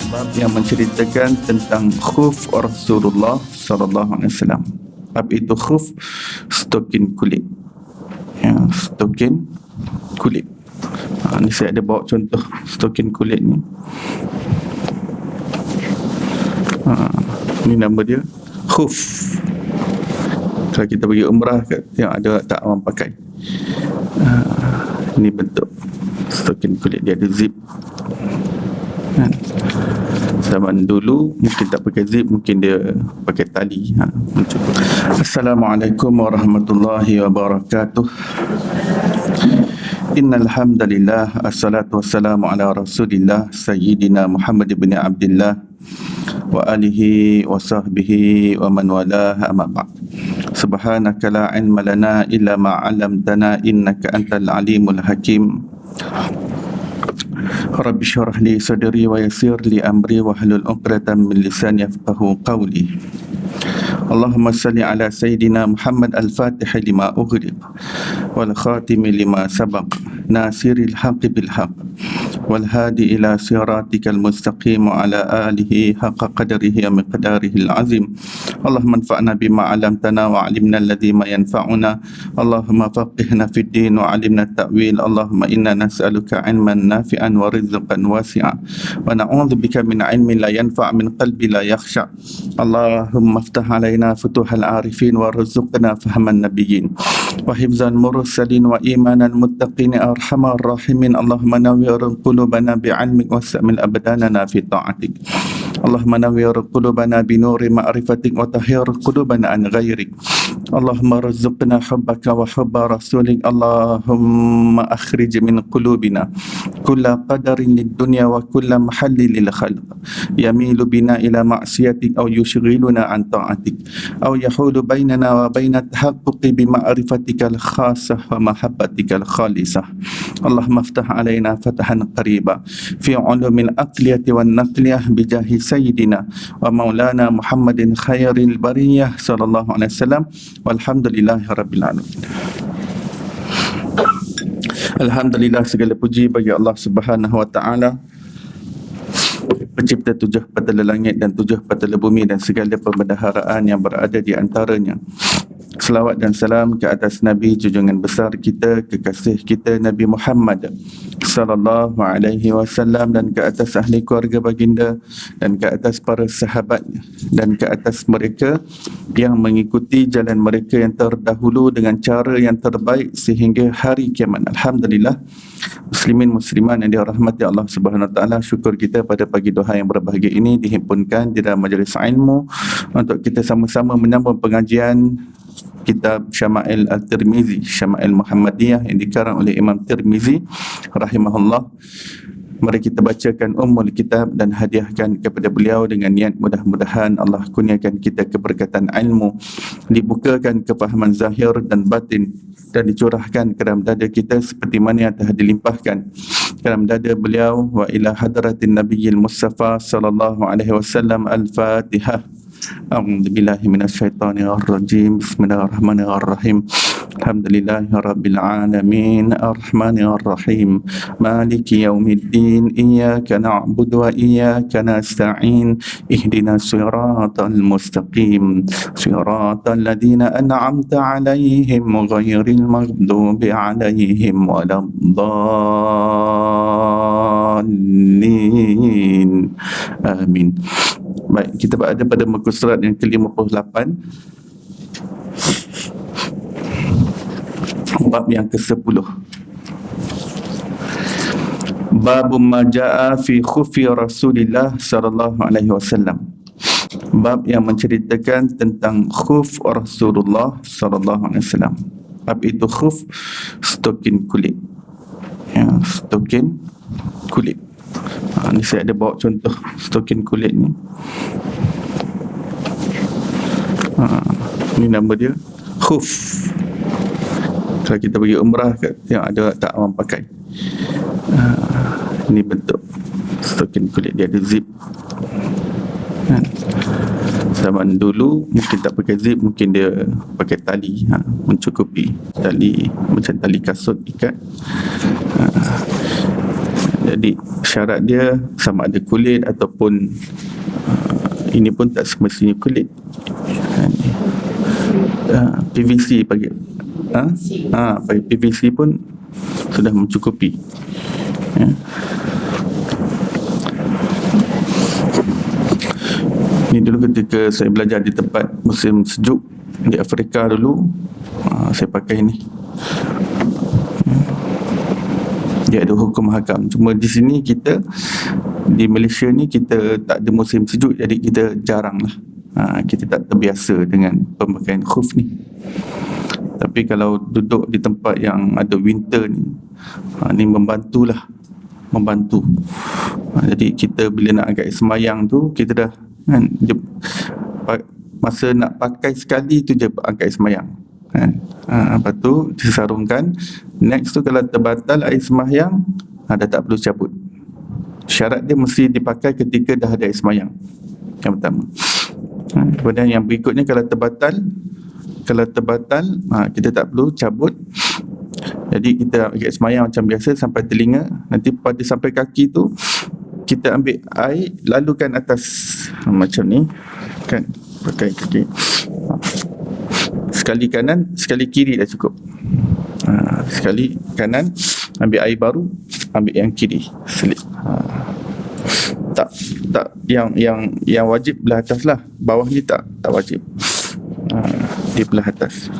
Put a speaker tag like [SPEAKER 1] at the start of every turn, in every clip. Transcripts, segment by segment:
[SPEAKER 1] bab yang menceritakan tentang khuf Rasulullah sallallahu alaihi wasallam. Bab itu khuf, stokin kulit. Ya, stokin kulit. Ni saya ada bawa contoh stokin kulit ni. Ni nama dia khuf. Kalau kita pergi umrah, tengok ada tak orang pakai. Ini bentuk stokin kulit, dia ada zip. Zaman dulu mungkin tak pakai zip, mungkin dia pakai tali. Assalamualaikum warahmatullahi wabarakatuh. Innal hamdalillah, assalatu wassalamu ala rasulillah sayyidina Muhammad ibn Abdullah wa alihi wa sahbihi wa man walah, amma ba'd. Subhanaka la ilma lana illa ma 'allamtana innaka antal alimul hakim. Rabbi syrah li sadri wa yassir li amri wa hlul 'uqdatam min lisani yafqahu qawli. Allahumma salli ala sayyidina Muhammad al-Fatih lima ughliq wal khatim lima sabaq nasiril haqqi bil haqq wal hadi ila siratikal mustaqim wa ala alihi haqqa qadarihi wa miqdarihi al-azim. Allahumma anfa'na bima 'allamtana wa 'allimna alladhi ma yanfa'una. Allahumma faqihna fid din wa 'allimna at-ta'wil. Allahumma inna nas'aluka 'ilman nafi'an wa rizqan wasi'a wa na'udzubika min 'ilmin la yanfa' min qalbi la yakhsha. Allahumma iftah 'alaina futuhal 'arifin warzuqna fahman nabiyyin wa hifzal mursalin wa imanan muttaqin arhamar rahimin. Allahumma nawwir qulubana bi'ilmik wastamil abdanana fi ta'atik. Allahumma nawwir qulubana bi nuri ma'rifatik wa tahhir qulubana an ghairik. Allahumma rzuqna hubbaka wa hubba rasulik. Allahumma akhrij min qulubina kulla qadarin lid dunya wa kulla mahallin lil khalq yamilu bina ila ma'siyatik aw yushghiluna an ta'atik aw yahulu bainana wa baina tahaqquqi bi ma'rifatikal khassah wa mahabbatikal khalisah. Allahumma iftah alaina fatahan qariba fi ulumil aqliyati wan naqliyah bijahi sayyidina wa maulana Muhammadin khairil bariyah sallallahu alaihi wasallam walhamdulillahi rabbil alamin. Alhamdulillah, segala puji bagi Allah Subhanahu wa taala, pencipta tujuh petala langit dan tujuh petala bumi dan segala perbendaharaan yang berada di antaranya. Selawat dan salam ke atas Nabi junjungan besar kita, kekasih kita Nabi Muhammad sallallahu alaihi wasallam, dan ke atas ahli keluarga baginda, dan ke atas para sahabatnya, dan ke atas mereka yang mengikuti jalan mereka yang terdahulu dengan cara yang terbaik sehingga hari kiamat. Alhamdulillah, muslimin musliman yang dirahmati Allah Subhanahu wa taala, syukur kita pada pagi duha yang berbahagia ini dihimpunkan di dalam majlis ilmu untuk kita sama-sama menyambung pengajian kitab Syama'il Al-Tirmizi, Syama'il Muhammadiyah yang dikarang oleh Imam Tirmizi rahimahullah. Mari kita bacakan ummul kitab dan hadiahkan kepada beliau dengan niat mudah-mudahan Allah kurniakan kita keberkatan ilmu, dibukakan kefahaman zahir dan batin, dan dicurahkan ke dalam dada kita seperti mana yang telah dilimpahkan ke dalam dada beliau. Wa ila hadratin nabiyil mustafa sallallahu alaihi wasallam. Al-Fatihah. A'udzu billahi minasyaitonir rajim. Bismillahirrahmanirrahim. Alhamdulillahi rabbil alamin, arrahmanir rahim, maliki yaumiddin, iyyaka na'budu wa iyyaka nasta'in, ihdinas siratal mustaqim, siratal ladzina an'amta 'alaihim ghairil maghdubi 'alaihim waladdallin. Amin. Baik, kita berada pada muka surat yang ke-58, bab yang ke-10. Bab ma jaa fi khufi Rasulillah sallallahu alaihi wasallam. Bab yang menceritakan tentang khuf Rasulullah sallallahu alaihi wasallam. Bab itu khuf, stokin kulit. Ya, stokin kulit. Ni saya ada bawa contoh stokin kulit ni. Ni nama dia khuf. Kalau kita pergi umrah, tengok ada tak orang pakai. Ini bentuk stokin kulit, dia ada zip. Zaman dulu mungkin tak pakai zip, mungkin dia pakai tali, mencukupi tali, macam tali kasut ikat. Jadi syarat dia sama ada kulit ataupun ini pun tak semestinya kulit. PVC bagi bagi PVC pun sudah mencukupi. Ini dulu ketika saya belajar di tempat musim sejuk di Afrika dulu, saya pakai ni. Dia ada hukum hakam. Cuma di sini kita, di Malaysia ni kita tak ada musim sejuk, jadi kita jarang lah. Kita tak terbiasa dengan pemakaian khuf ni. Tapi kalau duduk di tempat yang ada winter ni, ni membantulah. Membantu. Jadi kita bila nak angkat semayang tu, kita dah kan, masa nak pakai sekali tu je angkat semayang. Lepas tu disarungkan. Next tu kalau terbatal air sembahyang, dah tak perlu cabut. Syarat dia mesti dipakai ketika dah ada air sembahyang. Yang pertama. Kemudian yang berikutnya kalau terbatal, kita tak perlu cabut. Jadi kita ambil sembahyang macam biasa sampai telinga. Nanti pada sampai kaki tu kita ambil air, lalukan atas macam ni kan, pakai kaki. Sekali kanan, sekali kiri dah cukup. Sekali kanan, ambil air baru, ambil yang kiri, selit. Tak yang wajib belah atas lah. Bawah ni tak wajib. Dia belah atas.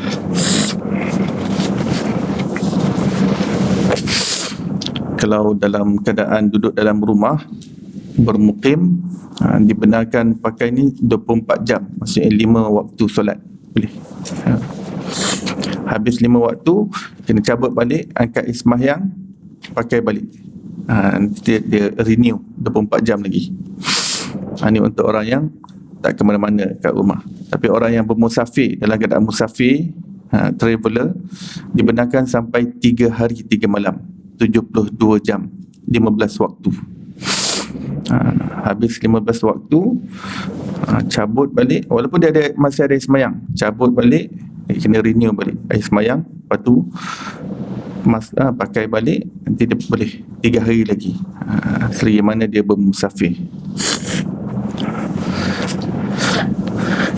[SPEAKER 1] Kalau dalam keadaan duduk dalam rumah bermukim, dibenarkan pakai ni 24 jam, maksudnya 5 waktu solat boleh. Habis 5 waktu kena cabut balik, angkat sembahyang, pakai balik. Dia renew 24 jam lagi. Ini untuk orang yang tak ke mana-mana kat rumah. Tapi orang yang bermusafir, dalam keadaan musafir, traveller, dibenarkan sampai 3 hari 3 malam, 72 jam, 15 waktu. Habis 15 waktu, cabut balik, walaupun dia masih ada sembahyang, cabut balik, kena renew balik air sembahyang. Lepas tu pakai balik, nanti dia boleh 3 hari lagi, selagi mana dia bermusafir.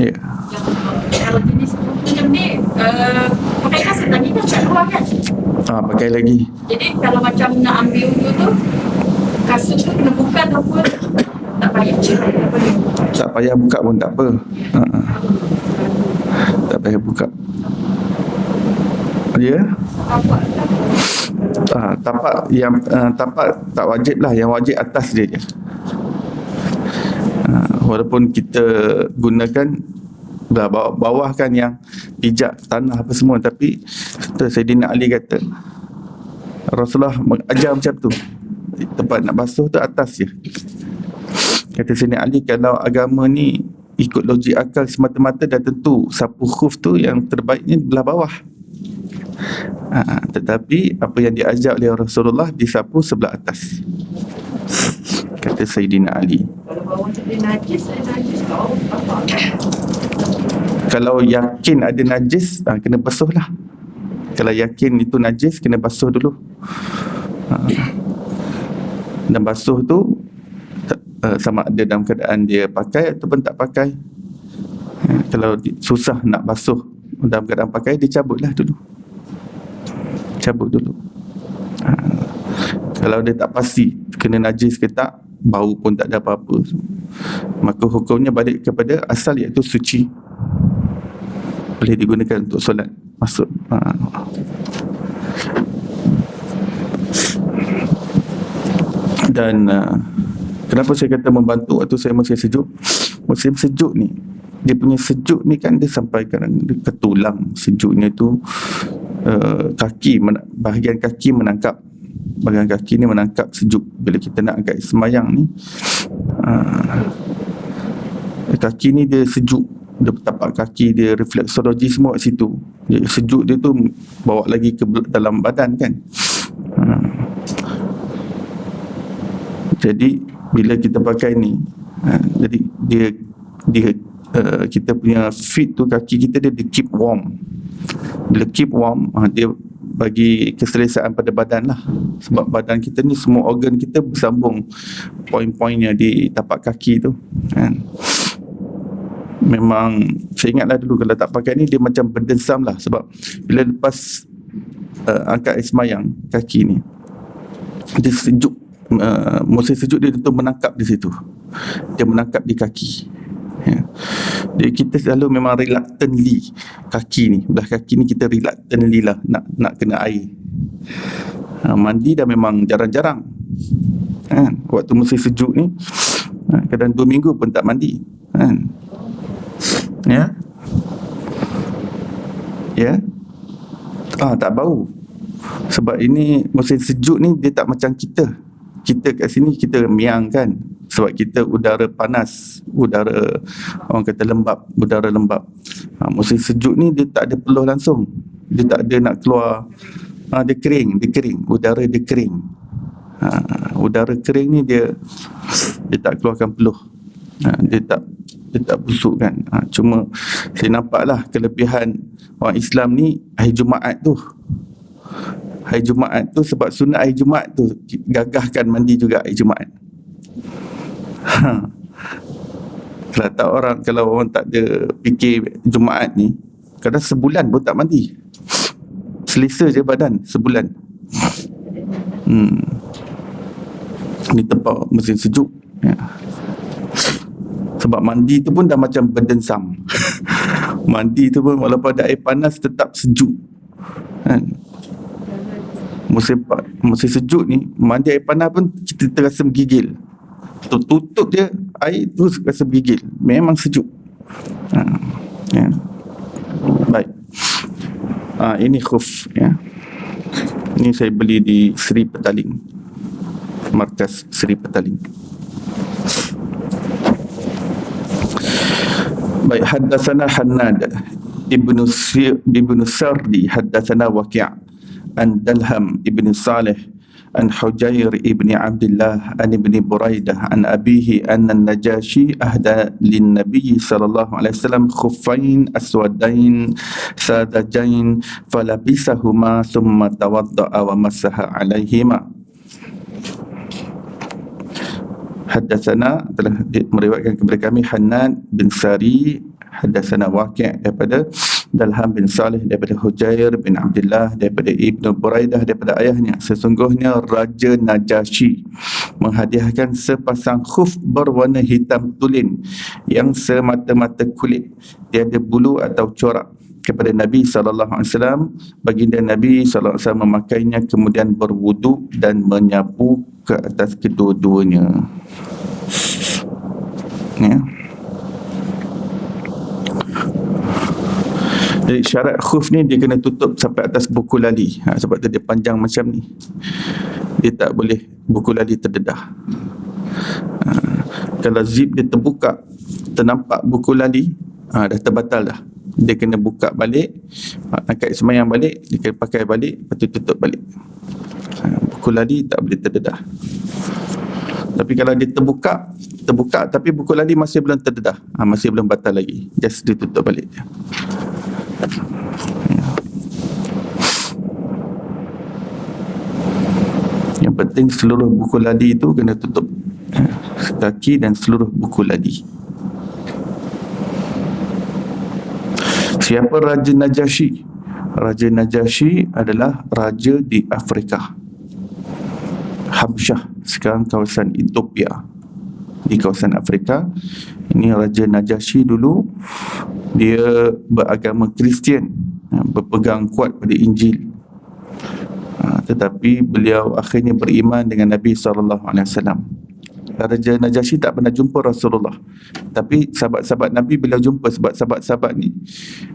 [SPEAKER 1] Ya.
[SPEAKER 2] Kalau jenis macam ni, pakai kasut lagi dah tak keluar kan?
[SPEAKER 1] Pakai lagi.
[SPEAKER 2] Jadi kalau macam nak ambil wudhu tu, kasut tu kena buka ataupun tak payah cerai?
[SPEAKER 1] Tak payah buka pun tak apa. Tak payah buka. Ya. Tapak yang tapak tak wajib lah. Yang wajib atas dia je. Walaupun kita gunakan bawah kan yang pijak tanah apa semua, tapi Sayyidina Ali kata Rasulullah ajar macam tu, tempat nak basuh tu atas je. Kata Sayyidina Ali, kalau agama ni ikut logik akal semata-mata, dah tentu sapu khuf tu yang terbaiknya belah bawah. Tetapi apa yang diajar oleh Rasulullah, disapu sebelah atas, kata Sayyidina Ali.
[SPEAKER 2] Kalau bawah tu dia najis kau apa?
[SPEAKER 1] Kalau yakin ada najis, kena basuh lah. Kalau yakin itu najis, kena basuh dulu. Dan basuh tu sama ada dalam keadaan dia pakai ataupun tak pakai. Kalau susah nak basuh dalam keadaan pakai, dia cabutlah dulu. Cabut dulu. Kalau dia tak pasti kena najis ke tak, bau pun tak ada apa-apa, maka hukumnya balik kepada asal, iaitu suci, boleh digunakan untuk solat. Maksud dan kenapa saya kata membantu waktu saya musim sejuk? Musim sejuk ni, dia punya sejuk ni kan, dia sampai ke tulang. Sejuknya tu kaki, bahagian kaki menangkap. Bahagian kaki ni menangkap sejuk. Bila kita nak angkat sembahyang ni, kaki ni dia sejuk. Dia tapak kaki dia, refleksologi semua kat situ. Dia, sejuk dia tu bawa lagi ke dalam badan kan. Jadi bila kita pakai ni, jadi dia kita punya feet tu, kaki kita dia keep warm. Bila keep warm, dia bagi keselesaan pada badan lah. Sebab badan kita ni semua organ kita bersambung poin-poinnya di tapak kaki tu kan. Memang saya ingatlah dulu kalau tak pakai ni dia macam berdensam lah. Sebab bila lepas angkat air semayang kaki ni, dia sejuk, musim sejuk dia tentu menangkap di situ, dia menangkap di kaki ya. Jadi kita selalu memang reluctantly kaki ni, belah kaki ni kita reluctantly lah nak kena air. Mandi dah memang jarang-jarang kan. Waktu musim sejuk ni kadang 2 minggu pun tak mandi kan. Ya. Tak bau. Sebab ini musim sejuk ni dia tak macam kita. Kita kat sini kita miang kan. Sebab kita udara panas, udara orang kata lembab, udara lembab. Musim sejuk ni dia tak ada peluh langsung. Dia tak ada nak keluar. Dia kering, udara dia kering. Udara kering ni dia tak keluarkan peluh. Dia tak busuk kan. Cuma saya nampaklah kelebihan orang Islam ni hari Jumaat tu. Hari Jumaat tu sebab sunat hari Jumaat tu gagahkan mandi juga hari Jumaat. Kalau orang tak ada fikir Jumaat ni, kadang sebulan pun tak mandi. Selesa je badan sebulan. Ni tempat musim sejuk ya. Sebab mandi tu pun dah macam berdensam. Mandi tu pun walaupun ada air panas tetap sejuk kan. Musim sejuk ni mandi air panas pun kita terasa menggigil. Tutup je air terus rasa menggigil. Memang sejuk ya. Baik. Ini khuf ya. Ini saya beli di Seri Petaling, markas Seri Petaling. Baik, haddatsana Hannad ibnu Sardi haddatsana Waqi' an Dalham ibn Salih an Hujair ibn Abdullah an ibn Buraidah an abihi anna an-Najashi ahda lin-nabiy sallallahu alaihi wasallam khuffain aswadain sadajain falabisahuma thumma tawadda'a wa masaha alaihima. Haddatsana telah meriwayatkan kepada kami Hannad bin Sari, haddatsana Waqi' daripada Dalham bin Salih, daripada Hujair bin Abdullah, daripada Ibnu Buraidah, daripada ayahnya, sesungguhnya Raja Najashi menghadiahkan sepasang khuf berwarna hitam tulin yang semata-mata kulit, tiada bulu atau corak, kepada Nabi SAW. Baginda Nabi SAW memakainya kemudian berwuduk dan menyapu ke atas kedua-duanya ya. Jadi syarat khuf ni dia kena tutup sampai atas buku lali. Sebab tu dia panjang macam ni, dia tak boleh buku lali terdedah. Kalau zip dia terbuka, ternampak buku lali, dah terbatal dah. Dia kena buka balik, angkat semayang balik, dia kena pakai balik, lepas tu tutup balik. Buku lali tak boleh terdedah. Tapi kalau dia terbuka tapi buku lali masih belum terdedah, masih belum batal lagi, just ditutup balik je. Yang penting seluruh buku lali itu kena tutup, kaki dan seluruh buku lali. Siapa Raja Najashi? Raja Najashi adalah raja di Afrika, Habsyah, sekarang kawasan Ethiopia, di kawasan Afrika. Ini Raja Najashi dulu dia beragama Kristian, berpegang kuat pada Injil, tetapi beliau akhirnya beriman dengan Nabi SAW. Raja Najashi tak pernah jumpa Rasulullah, tapi sahabat-sahabat Nabi beliau jumpa, sebab sahabat-sahabat ni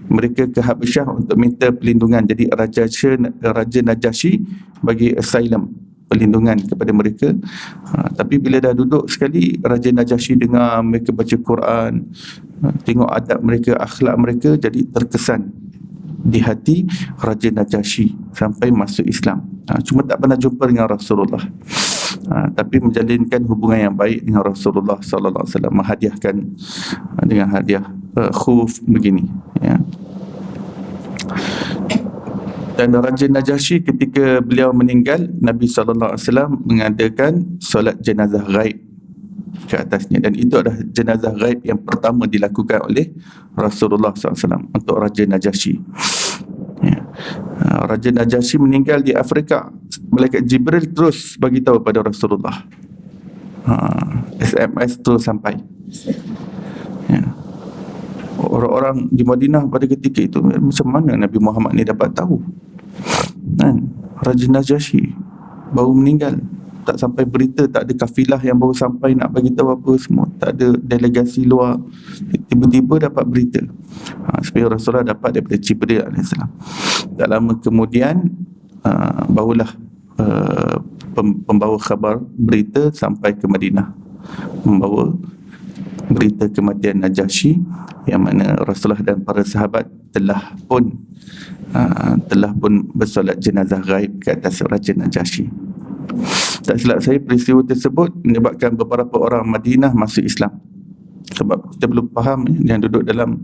[SPEAKER 1] mereka ke Habsyah untuk minta perlindungan. Jadi Raja Najashi bagi asylum, perlindungan kepada mereka. Tapi bila dah duduk sekali, Raja Najashi dengar mereka baca Quran, tengok adab mereka, akhlak mereka, jadi terkesan di hati Raja Najashi sampai masuk Islam. Cuma tak pernah jumpa dengan Rasulullah, tapi menjalinkan hubungan yang baik dengan Rasulullah sallallahu alaihi wasallam, menghadiahkan dengan hadiah khuf begini ya. Dan Raja Najasyi ketika beliau meninggal, Nabi SAW mengadakan solat jenazah ghaib ke atasnya, dan itu adalah jenazah ghaib yang pertama dilakukan oleh Rasulullah SAW untuk Raja Najasyi. Ya. Raja Najasyi meninggal di Afrika. Malaikat Jibril terus bagi tahu pada Rasulullah. SMS terus sampai. Ya. Orang-orang di Madinah pada ketika itu, macam mana Nabi Muhammad ni dapat tahu? Kan? Raja Najasyi baru meninggal, tak sampai berita, tak ada kafilah yang baru sampai nak bagi tahu apa semua, tak ada delegasi luar, tiba-tiba dapat berita. Supaya Rasulullah dapat daripada Jibril AS. Tak lama kemudian barulah pembawa khabar berita sampai ke Madinah, membawa berita kematian Najasyi, yang mana Rasulullah dan para sahabat telah pun bersolat jenazah ghaib ke atas Raja Najasyi. Tak silap saya, peristiwa tersebut menyebabkan beberapa orang Madinah masuk Islam. Sebab kita belum faham, yang duduk dalam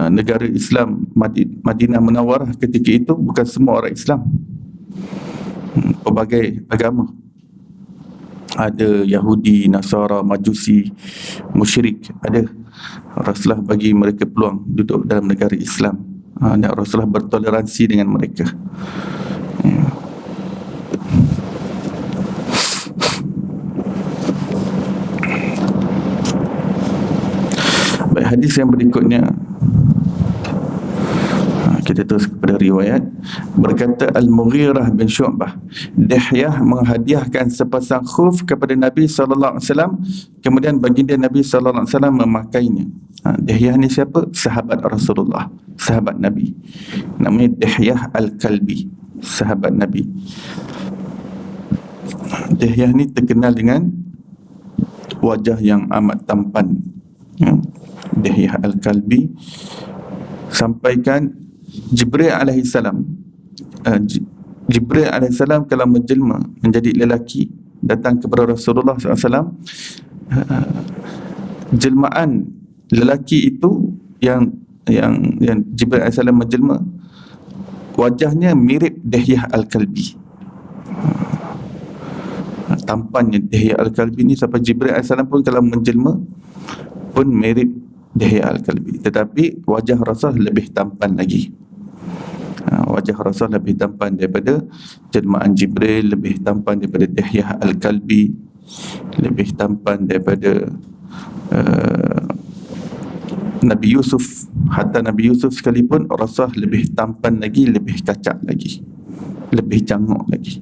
[SPEAKER 1] negara Islam Madinah Munawwarah ketika itu bukan semua orang Islam, pelbagai agama. Ada Yahudi, Nasara, Majusi, musyrik, ada. Rasulullah bagi mereka peluang duduk dalam negara Islam, dan Rasulullah bertoleransi dengan mereka. Baik, hadis yang berikutnya, kita terus kepada riwayat. Berkata Al-Mughirah bin Syu'bah, Dihyah menghadiahkan sepasang khuf kepada Nabi SAW, kemudian baginda Nabi SAW memakainya. Dihyah ni siapa? Sahabat Rasulullah, sahabat Nabi, namanya Dihyah Al-Kalbi, sahabat Nabi. Dihyah ni terkenal dengan wajah yang amat tampan. Dihyah Al-Kalbi sampaikan Jibril alaihissalam, Jibril alaihissalam kalau menjelma menjadi lelaki datang kepada Rasulullah SAW, jelmaan lelaki itu yang Jibril alaihissalam menjelma, wajahnya mirip Dihyah Al-Kalbi. Tampannya Dihyah Al-Kalbi ni sampai Jibril alaihissalam pun kalau menjelma pun mirip Dihyah Al-Kalbi, tetapi wajah Rasul lebih tampan lagi. Wajah Rasul lebih tampan daripada jelmaan Jibril, lebih tampan daripada Dihyah Al-Kalbi, lebih tampan daripada Nabi Yusuf. Hatta Nabi Yusuf sekalipun Rasul lebih tampan lagi, lebih kacak lagi, lebih jangok lagi.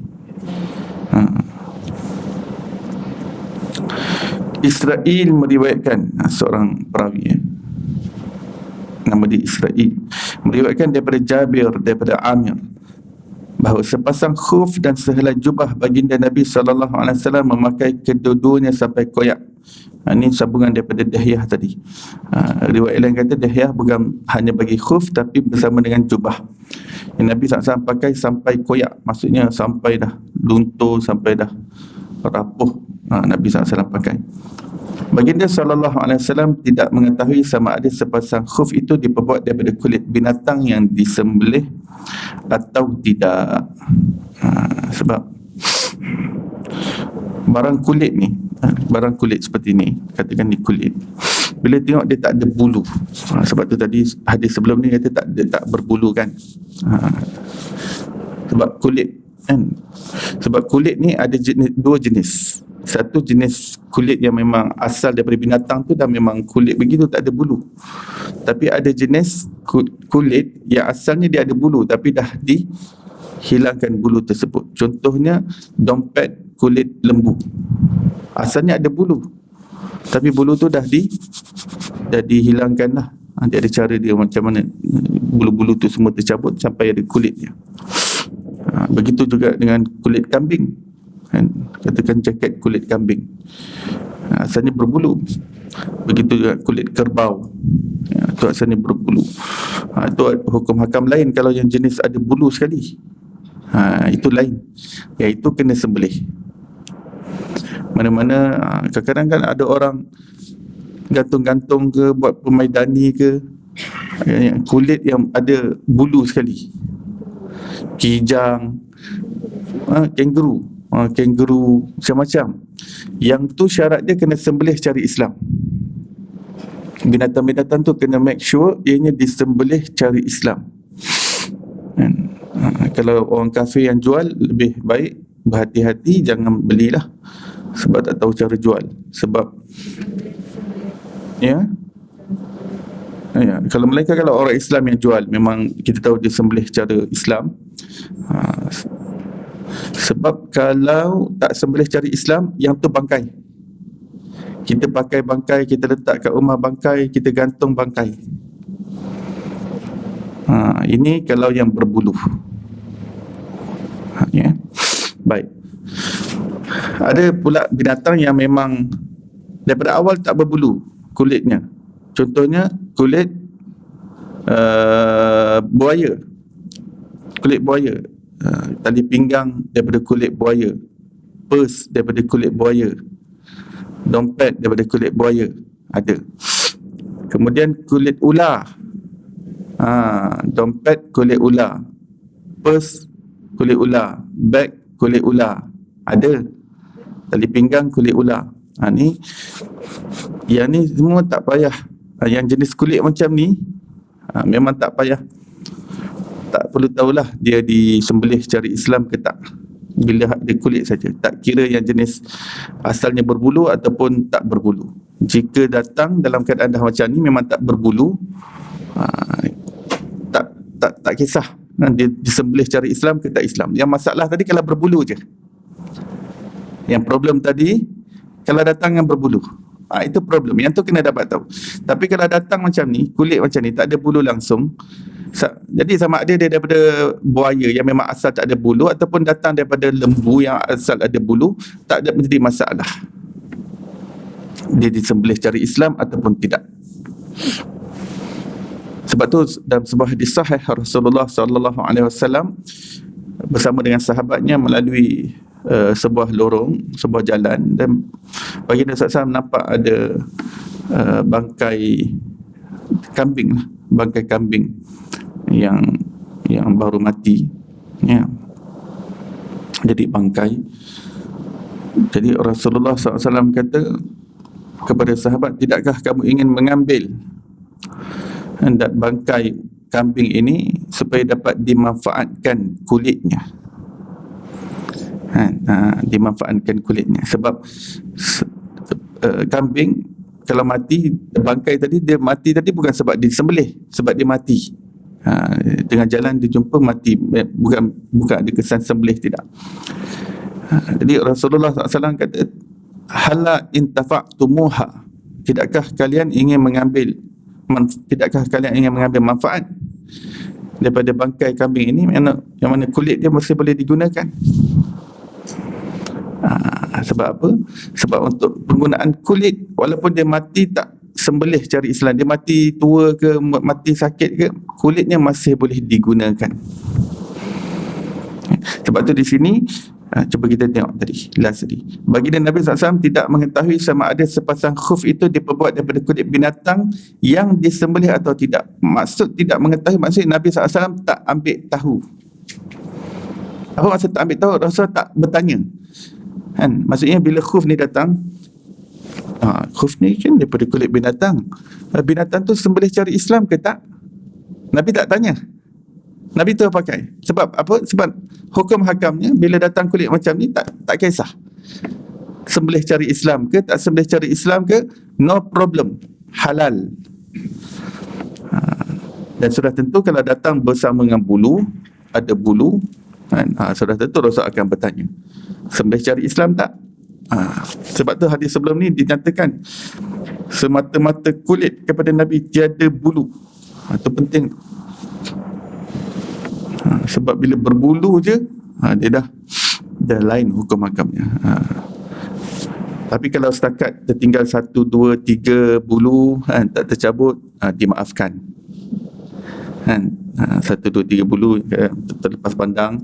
[SPEAKER 1] Israel meriwayatkan, seorang perawi, nama dia Israel, meriwayatkan daripada Jabir, daripada Amir, bahawa sepasang khuf dan sehelai jubah baginda Nabi SAW memakai kedua-duanya sampai koyak. Ini sambungan daripada Dihyah tadi. Riwayat lain kata Dihyah bukan hanya bagi khuf, tapi bersama dengan jubah yang Nabi SAW pakai sampai koyak, maksudnya sampai dah luntur, sampai dah rapuh. Nabi SAW pakai. Baginda SAW tidak mengetahui sama ada sepasang khuf itu diperbuat daripada kulit binatang yang disembelih atau tidak. Sebab barang kulit ni, barang kulit seperti ni, katakan ni kulit, bila tengok dia tak ada bulu, sebab tu tadi hadis sebelum ni kata tak berbulu kan. Sebab kulit kan, sebab kulit ni ada dua jenis. Satu jenis kulit yang memang asal daripada binatang tu dah memang kulit begitu, tak ada bulu. Tapi ada jenis kulit yang asalnya dia ada bulu tapi dah dihilangkan bulu tersebut. Contohnya dompet kulit lembu, asalnya ada bulu tapi bulu tu dah dihilangkan lah. Dia ada cara dia macam mana bulu-bulu tu semua tercabut sampai ada kulit dia. Begitu juga dengan kulit kambing kan? Katakan jaket kulit kambing, asalnya berbulu. Begitu juga kulit kerbau, itu asalnya berbulu. Itu hukum hakam lain. Kalau yang jenis ada bulu sekali, itu lain, iaitu kena sembelih. Mana-mana kadang-kadang kan ada orang gantung-gantung ke, buat pemaidani ke, kulit yang ada bulu sekali. kijang, kenguru, kenguru macam-macam. Yang tu syarat dia kena sembelih secara Islam. Binatang-binatang tu kena make sure ianya disembelih cara Islam. Kalau orang kafir yang jual, lebih baik berhati-hati, jangan belilah sebab tak tahu cara jual. Sebab kalau melainkan kalau orang Islam yang jual, memang kita tahu dia sembelih cara Islam. Sebab kalau tak sembelih cara Islam, yang tu bangkai. Kita pakai bangkai, kita letak kat rumah bangkai, kita gantung bangkai. Ini kalau yang berbulu. Baik. Ada pula binatang yang memang daripada awal tak berbulu kulitnya. Contohnya kulit buaya. Kulit buaya. Tali pinggang daripada kulit buaya. Pers daripada kulit buaya. Dompet daripada kulit buaya. Ada. Kemudian kulit ular. Dompet kulit ular. Pers kulit ular. Beg kulit ular. Ada. Tali pinggang kulit ular. Yang ni semua tak payah. Yang jenis kulit macam ni memang tak payah. Tak perlu tahulah dia disembelih secara Islam ke tak. Bila ada kulit saja. Tak kira yang jenis asalnya berbulu ataupun tak berbulu. Jika datang dalam keadaan dah macam ni, memang tak berbulu, tak kisah dia disembelih secara Islam ke tak Islam. Yang masalah tadi kalau berbulu je. Yang problem tadi kalau datang yang berbulu, itu problem. Yang tu kena dapat tahu. Tapi kalau datang macam ni, kulit macam ni, tak ada bulu langsung, jadi sama ada dia daripada buaya yang memang asal tak ada bulu, ataupun datang daripada lembu yang asal ada bulu, tak ada menjadi masalah dia disembelih secara Islam ataupun tidak. Sebab tu dalam sebuah hadis sahih, Rasulullah SAW bersama dengan sahabatnya melalui sebuah lorong, sebuah jalan, dan baginda SAW nampak ada bangkai kambing lah, bangkai kambing yang baru mati, jadi bangkai. Jadi Rasulullah SAW kata kepada sahabat, tidakkah kamu ingin mengambil bangkai kambing ini supaya dapat dimanfaatkan kulitnya? Dimanfaatkan kulitnya. Sebab kambing kalau mati, bangkai tadi, dia mati tadi bukan sebab disembelih, sebab dia mati. Tengah jalan dia jumpa mati, bukan ada kesan sembelih, tidak. Jadi Rasulullah SAW kata, hala intafa'tumuha, tidakkah kalian ingin mengambil manfaat daripada bangkai kambing ini, yang mana kulit dia masih boleh digunakan. Sebab apa? Sebab untuk penggunaan kulit, walaupun dia mati tak sembelih secara Islam, dia mati tua ke, mati sakit ke, kulitnya masih boleh digunakan. Sebab tu di sini cuba kita tengok tadi, last tadi, baginda Nabi SAW tidak mengetahui sama ada sepasang khuf itu diperbuat daripada kulit binatang yang disembelih atau tidak. Maksud tidak mengetahui, maksudnya Nabi SAW tak ambil tahu. Apa maksud tak ambil tahu? Rasul tak bertanya, kan? Maksudnya bila khuf ni datang, khuf ni kan daripada kulit binatang, binatang tu sembelih secara Islam ke tak? Nabi tak tanya, Nabi tu pakai. Sebab apa? Sebab hukum hakamnya bila datang kulit macam ni, tak kisah sembelih secara Islam ke tak sembelih secara Islam ke, no problem, halal. Dan sudah tentu kalau datang bersama dengan bulu, ada bulu, kan? Sudah tentu Rasul akan bertanya, sembelih secara Islam tak? Sebab tu hadis sebelum ni dinyatakan semata-mata kulit kepada Nabi, tiada bulu. Itu penting. Sebab bila berbulu je, dia dah lain hukum hakamnya. Tapi kalau setakat tertinggal 1, 2, 3 bulu, tak tercabut, dimaafkan. 1, 2, 3 bulu terlepas pandang,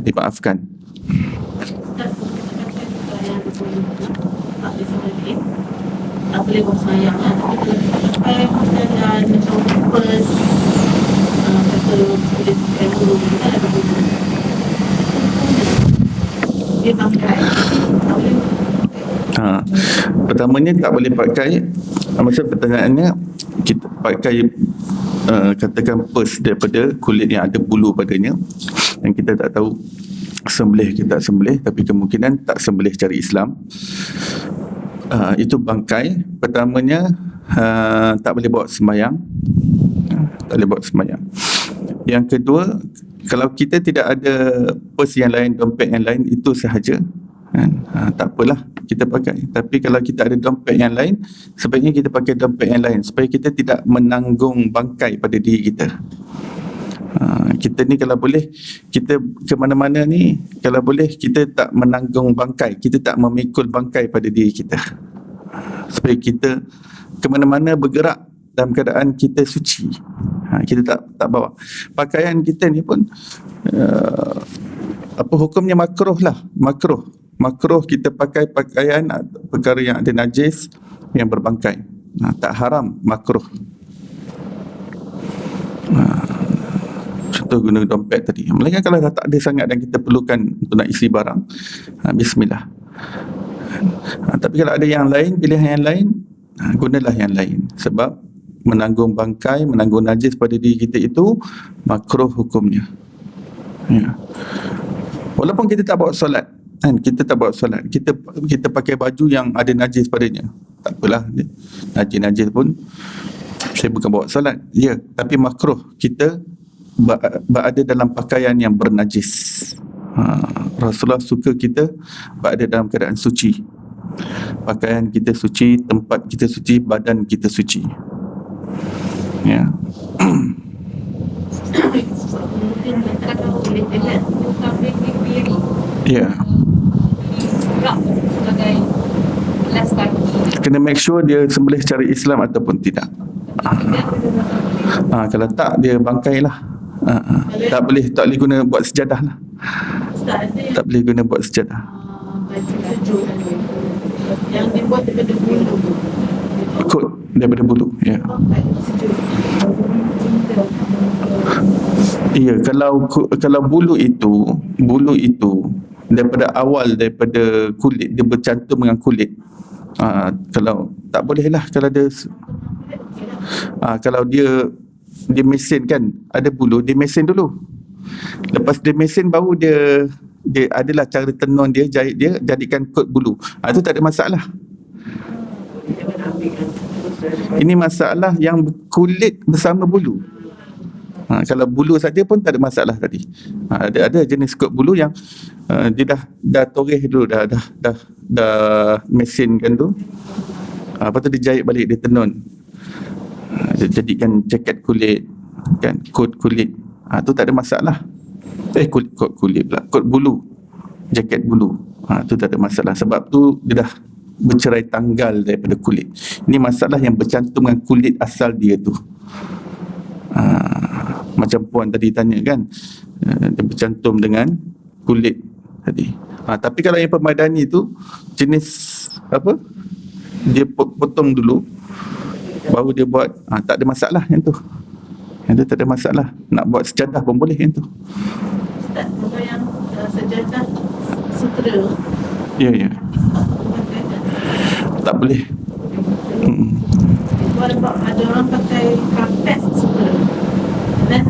[SPEAKER 1] dimaafkan.
[SPEAKER 2] Tak boleh buang sayang, tapi kalau macam pers, kulit yang bulu kita ada bulu. Dia bangkai, tak boleh.
[SPEAKER 1] Pertamanya tak boleh pakai. Maksud pertanyaannya, kita pakai katakan pers daripada kulit yang ada bulu padanya, yang kita tak tahu sembelih ke tak sembelih, tapi kemungkinan tak sembelih secara Islam. Itu bangkai. Pertamanya tak boleh bawa sembahyang. Tak boleh bawa sembahyang. Yang kedua, kalau kita tidak ada pers yang lain, dompet yang lain, itu sahaja kan? Tak apalah kita pakai. Tapi kalau kita ada dompet yang lain, sebaiknya kita pakai dompet yang lain supaya kita tidak menanggung bangkai pada diri kita. Kita ni kalau boleh, kita ke mana-mana ni, kalau boleh kita tak menanggung bangkai, kita tak memikul bangkai pada diri kita, supaya kita ke mana-mana bergerak dalam keadaan kita suci. Kita tak bawa pakaian kita ni pun hukumnya makruh lah. Makruh kita pakai pakaian perkara yang ada najis, yang berbangkai. Tak haram, makruh. Contoh guna dompet tadi. Melainkan kalau dah tak ada sangat dan kita perlukan untuk nak isi barang, bismillah. Tapi kalau ada yang lain, pilihan yang lain, gunalah yang lain. Sebab menanggung bangkai, menanggung najis pada diri kita itu makruh hukumnya. Ya. Walaupun kita tak bawa solat, kan, kita tak bawa solat, kita pakai baju yang ada najis padanya, tak apalah, najis pun saya bukan bawa solat, ya, tapi makruh kita berada dalam pakaian yang bernajis. Rasulullah suka kita berada dalam keadaan suci. Pakaian kita suci, tempat kita suci, badan kita suci. Ya. Ya. Kena make sure dia sembelih secara Islam ataupun tidak. Kalau tak, dia bangkai lah. Tak boleh guna buat sejadah lah. Tak boleh guna buat sejadah.
[SPEAKER 2] Yang dibuat daripada bulu.
[SPEAKER 1] Kot daripada bulu, ya. Ya, kalau bulu itu daripada awal, daripada kulit, dia bercantum dengan kulit. Kalau tak boleh lah, kalau dia kalau dia mesin kan, ada bulu, dia mesin dulu. Lepas dia mesin, baru dia adalah cara tenun dia, jahit dia, jadikan kot bulu. Itu tak ada masalah. Ini masalah yang kulit bersama bulu. Kalau bulu saja pun tak ada masalah tadi. Ada jenis kot bulu yang dia dah toreh dulu, dah mesin kan tu. Lepas tu dia jahit balik, dia tenun. Dia jadikan jaket kulit, kan, kot kulit. Tu tak ada masalah. Kot kulit pula, kot bulu, jaket bulu. Tu tak ada masalah. Sebab tu dia dah bercerai tanggal daripada kulit. Ini masalah yang bercantum dengan kulit asal dia tu. Macam puan tadi tanya kan, dia bercantum dengan kulit tadi. Tapi kalau yang permadani tu jenis apa, dia potong dulu baru dia buat, tak ada masalah yang tu. Yang tu tak ada masalah. Nak buat sejadah pun boleh yang tu.
[SPEAKER 2] Ustaz, kalau yang sejadah sutra,
[SPEAKER 1] ya, tak boleh.
[SPEAKER 2] Ada orang pakai karpet sutra, dan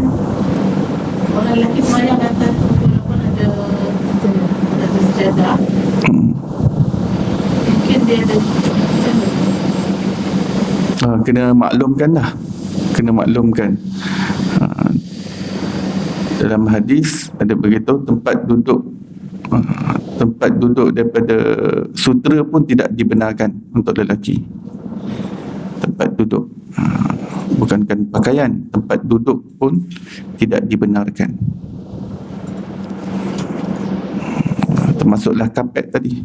[SPEAKER 2] orang lelaki semayang atas walaupun ada sejadah, mungkin dia ada
[SPEAKER 1] kena maklumkan lah. Kena maklumkan. Dalam hadis ada beritahu tempat duduk daripada sutera pun tidak dibenarkan untuk lelaki. Tempat duduk, bukankan pakaian, tempat duduk pun tidak dibenarkan. Termasuklah kapet tadi.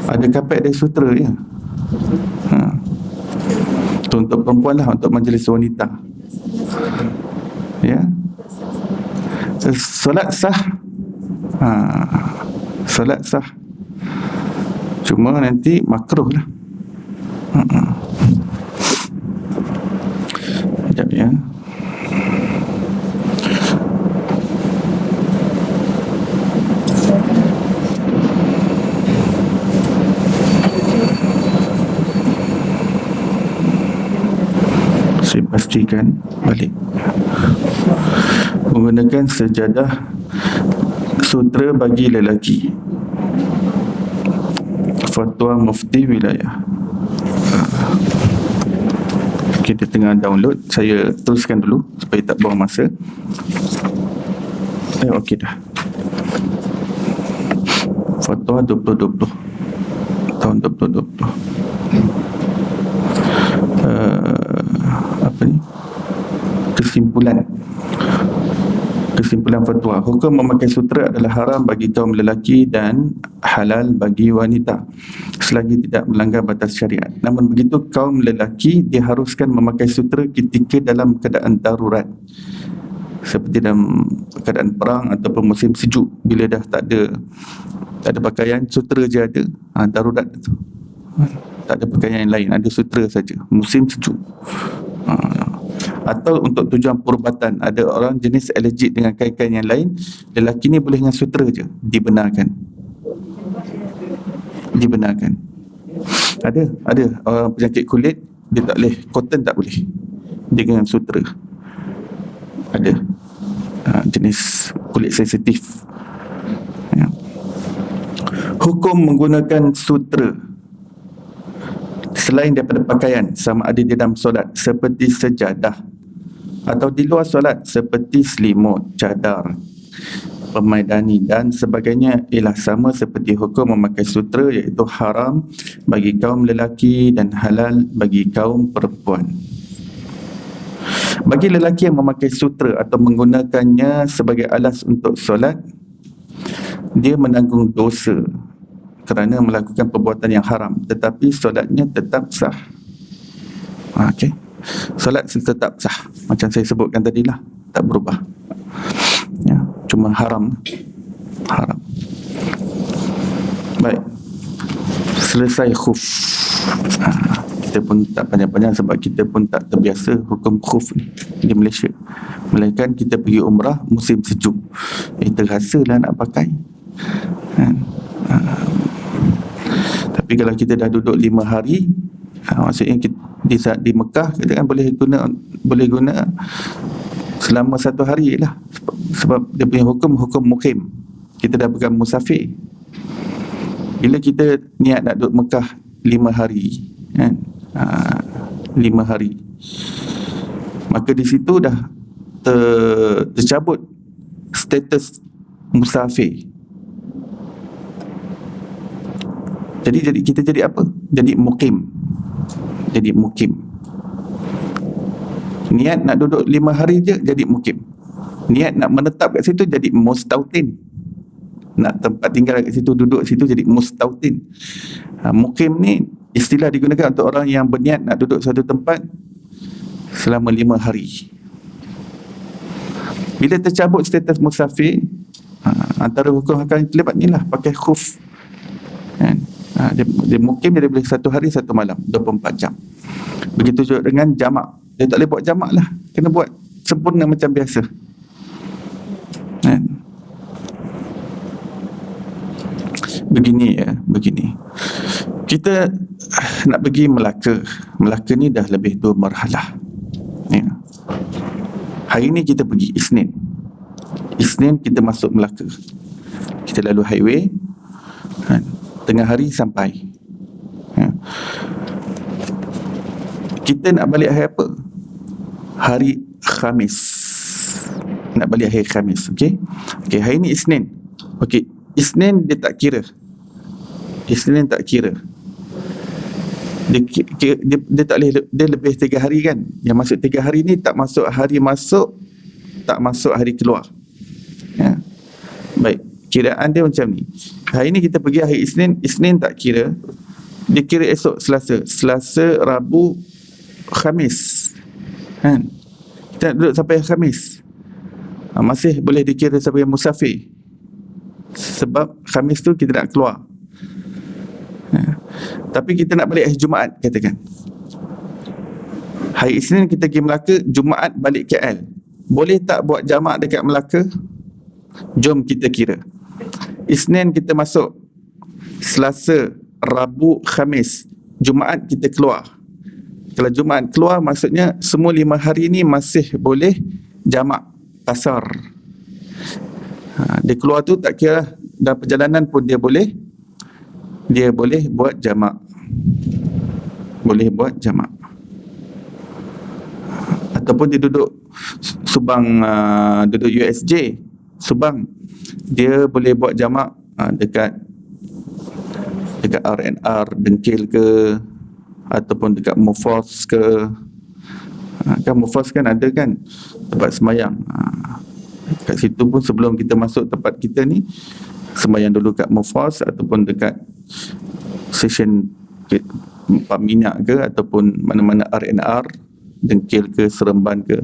[SPEAKER 1] Ada kapet dari sutera, ya. Untuk perempuan lah, untuk majlis wanita, ya. Solat sah. Solat sah, cuma nanti makruh lah. Sekejap ya. pastikan balik. Menggunakan sejadah sutra bagi lelaki. Fatwa Mufti Wilayah. Kita tengah download. Saya teruskan dulu supaya tak buang masa. Okey dah. Fatwa 2020 tahun 2020. Apa ni? Kesimpulan fatwa. Hukum memakai sutra adalah haram bagi kaum lelaki dan halal bagi wanita selagi tidak melanggar batas syariat. Namun begitu, kaum lelaki diharuskan memakai sutra ketika dalam keadaan darurat, seperti dalam keadaan perang ataupun musim sejuk. Bila dah tak ada pakaian, sutra je ada, darurat tu. Tak ada pakaian yang lain, ada sutra saja musim sejuk. Atau untuk tujuan perubatan, ada orang jenis allergik dengan kain-kain yang lain, lelaki ni boleh dengan sutra je, dibenarkan. Ada orang penyakit kulit, dia tak boleh, cotton tak boleh, dia dengan sutra. Ada jenis kulit sensitif. Hukum menggunakan sutra selain daripada pakaian, sama ada di dalam solat seperti sejadah atau di luar solat seperti selimut, cadar, permaidani dan sebagainya, ialah sama seperti hukum memakai sutra, iaitu haram bagi kaum lelaki dan halal bagi kaum perempuan. Bagi lelaki yang memakai sutra atau menggunakannya sebagai alas untuk solat, dia menanggung dosa kerana melakukan perbuatan yang haram, tetapi solatnya tetap sah. Okey, solat tetap sah macam saya sebutkan tadi lah, tak berubah ya, cuma haram. Baik, selesai khuf. Kita pun tak panjang-panjang sebab kita pun tak terbiasa hukum khuf ni di Malaysia, melainkan kita pergi umrah musim sejuk, terasa lah nak pakai kan? Tapi kalau kita dah duduk 5 hari, maksudnya kita, di Mekah kita kan boleh guna selama 1 hari lah, sebab dia punya hukum mukim, kita dah bukan musafir. Bila kita niat nak duduk Mekah 5 hari kan, 5 hari, maka di situ dah tercabut status musafir. Jadi kita jadi apa? Jadi mukim. Niat nak duduk 5 hari je jadi mukim. Niat nak menetap kat situ jadi mustautin. Nak tempat tinggal kat situ, duduk kat situ jadi mustautin. Mukim ni istilah digunakan untuk orang yang berniat nak duduk satu tempat selama 5 hari. Bila tercabut status musafir, antara hukum akan terlibat ni lah, pakai khuf kan? Dia mukim, dia boleh 1 hari 1 malam 24 jam. Begitu juga dengan jamak. Dia tak boleh buat jamak lah, kena buat sempurna macam biasa kan? Begini kita nak pergi Melaka ni dah lebih 2 marhalah ya. Hari ni kita pergi Isnin kita masuk Melaka, kita lalu highway kan? Tengah hari sampai ya. Kita nak balik hari apa? Hari Khamis. Nak balik hari Khamis. Okey, hari ni Isnin. Okey, Isnin dia tak kira. Dia tak boleh, dia lebih 3 hari kan. Yang masuk 3 hari ni tak masuk hari masuk, tak masuk hari keluar ya. Baik, kiraan dia macam ni. Hari ni kita pergi hari Isnin tak kira, dia kira esok Selasa, Rabu, Khamis kan? Kita duduk sampai Khamis, masih boleh dikira sebagai musafir, sebab Khamis tu kita nak keluar ya. Tapi kita nak balik hari Jumaat, katakan hari Isnin kita pergi Melaka, Jumaat balik KL, boleh tak buat jamak dekat Melaka? Jom kita kira. Isnin kita masuk, Selasa, Rabu, Khamis, Jumaat kita keluar. Kalau Jumaat keluar, maksudnya semua 5 hari ni masih boleh jamak qasar. Dia keluar tu tak kira dalam perjalanan pun dia boleh buat jamak. Boleh buat jamak. Ataupun dia duduk Subang, duduk USJ Subang, dia boleh buat jamak dekat RNR Dengkil ke, ataupun dekat Mufos ke. Kan Mufos kan ada kan tempat semayang. Kat situ pun sebelum kita masuk tempat kita ni, semayang dulu kat Mufos ataupun dekat stesen Pam Minyak ke, ataupun mana-mana RNR Dengkil ke, Seremban ke.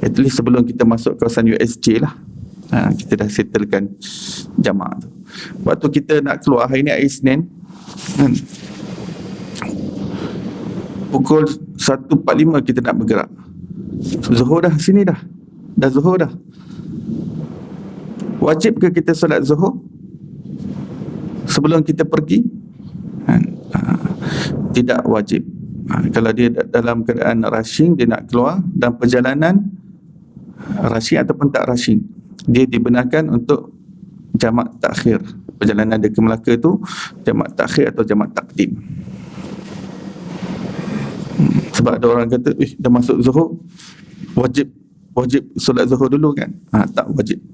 [SPEAKER 1] At least sebelum kita masuk kawasan USJ lah, kita dah settlekan jamak tu. Waktu kita nak keluar hari ni hari Isnin kan, pukul 1.45 kita nak bergerak. Zuhur dah sini dah zuhur dah. Wajib ke kita solat zuhur sebelum kita pergi? Tidak wajib. Kalau dia dalam keadaan rushing, dia nak keluar dalam perjalanan rushing ataupun tak rushing, dia dibenarkan untuk jamak takhir. Perjalanan dia ke Melaka tu jamak takhir atau jamak takdim. Sebab ada orang kata dah masuk zuhur, wajib solat zuhur dulu kan. Tak wajib.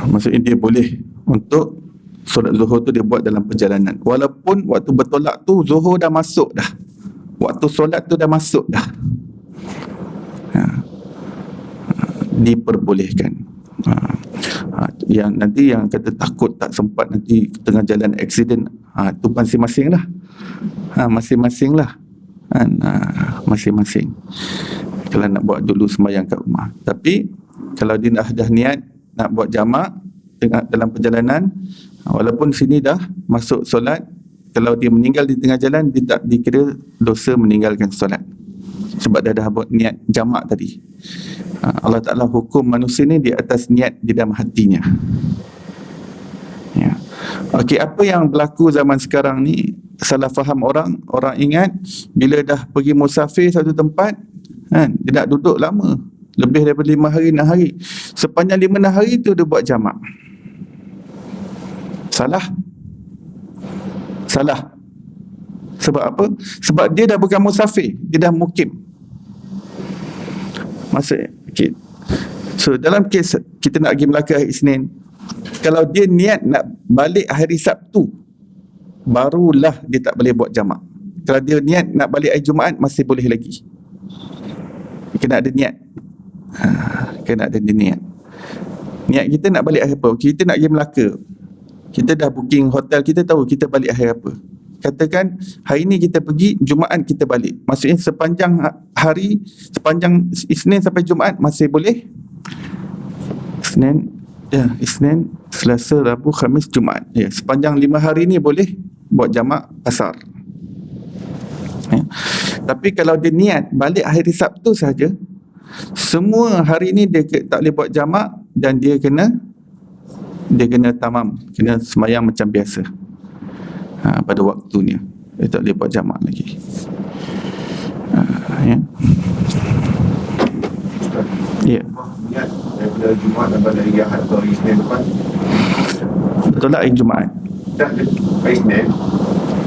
[SPEAKER 1] Maksudnya dia boleh untuk solat zuhur tu dia buat dalam perjalanan, walaupun waktu bertolak tu zuhur dah masuk dah, waktu solat tu dah masuk dah. Diperbolehkan. Yang nanti yang kata takut tak sempat nanti tengah jalan aksiden, tu masing-masing lah. Masing-masing lah. Masing-masing. Kalau nak buat dulu sembahyang kat rumah. Tapi kalau dia dah niat nak buat jamak dalam perjalanan, walaupun sini dah masuk solat, kalau dia meninggal di tengah jalan, dia tak dikira dosa meninggalkan solat, sebab dah buat niat jamak tadi. Allah Ta'ala hukum manusia ni di atas niat di dalam hatinya. Ya. Okey, apa yang berlaku zaman sekarang ni, salah faham orang ingat bila dah pergi musafir satu tempat kan, dia nak duduk lama, lebih daripada 5 hari 6 hari. Sepanjang 5-6 hari tu dia buat jamak. Salah. Sebab apa? Sebab dia dah bukan musafir, dia dah mukim. Maksud okay. So dalam kes kita nak pergi Melaka hari Isnin, kalau dia niat nak balik hari Sabtu, barulah dia tak boleh buat jamak. Kalau dia niat nak balik hari Jumaat, masih boleh lagi. Kena ada niat. Kena ada niat. Niat kita nak balik hari apa? Kita nak pergi Melaka, kita dah booking hotel, kita tahu kita balik hari apa. Katakan hari ni kita pergi, Jumaat kita balik. Maksudnya sepanjang hari, sepanjang Isnin sampai Jumaat masih boleh. Isnin, Selasa, Rabu, Khamis, Jumaat. Ya, sepanjang 5 hari ni boleh buat jamak asar. Ya. Tapi kalau dia niat balik hari Sabtu saja, semua hari ni dia tak boleh buat jamak, dan dia kena tamam, kena semayang macam biasa pada waktunya. Dia tak boleh buat jamak lagi. Ya. Ya.
[SPEAKER 3] Daripada Jumaat dan pada hari Ahad atau hari Isnin depan.
[SPEAKER 1] Betul lah, hari Jumaat.
[SPEAKER 3] Dah hari Isnin,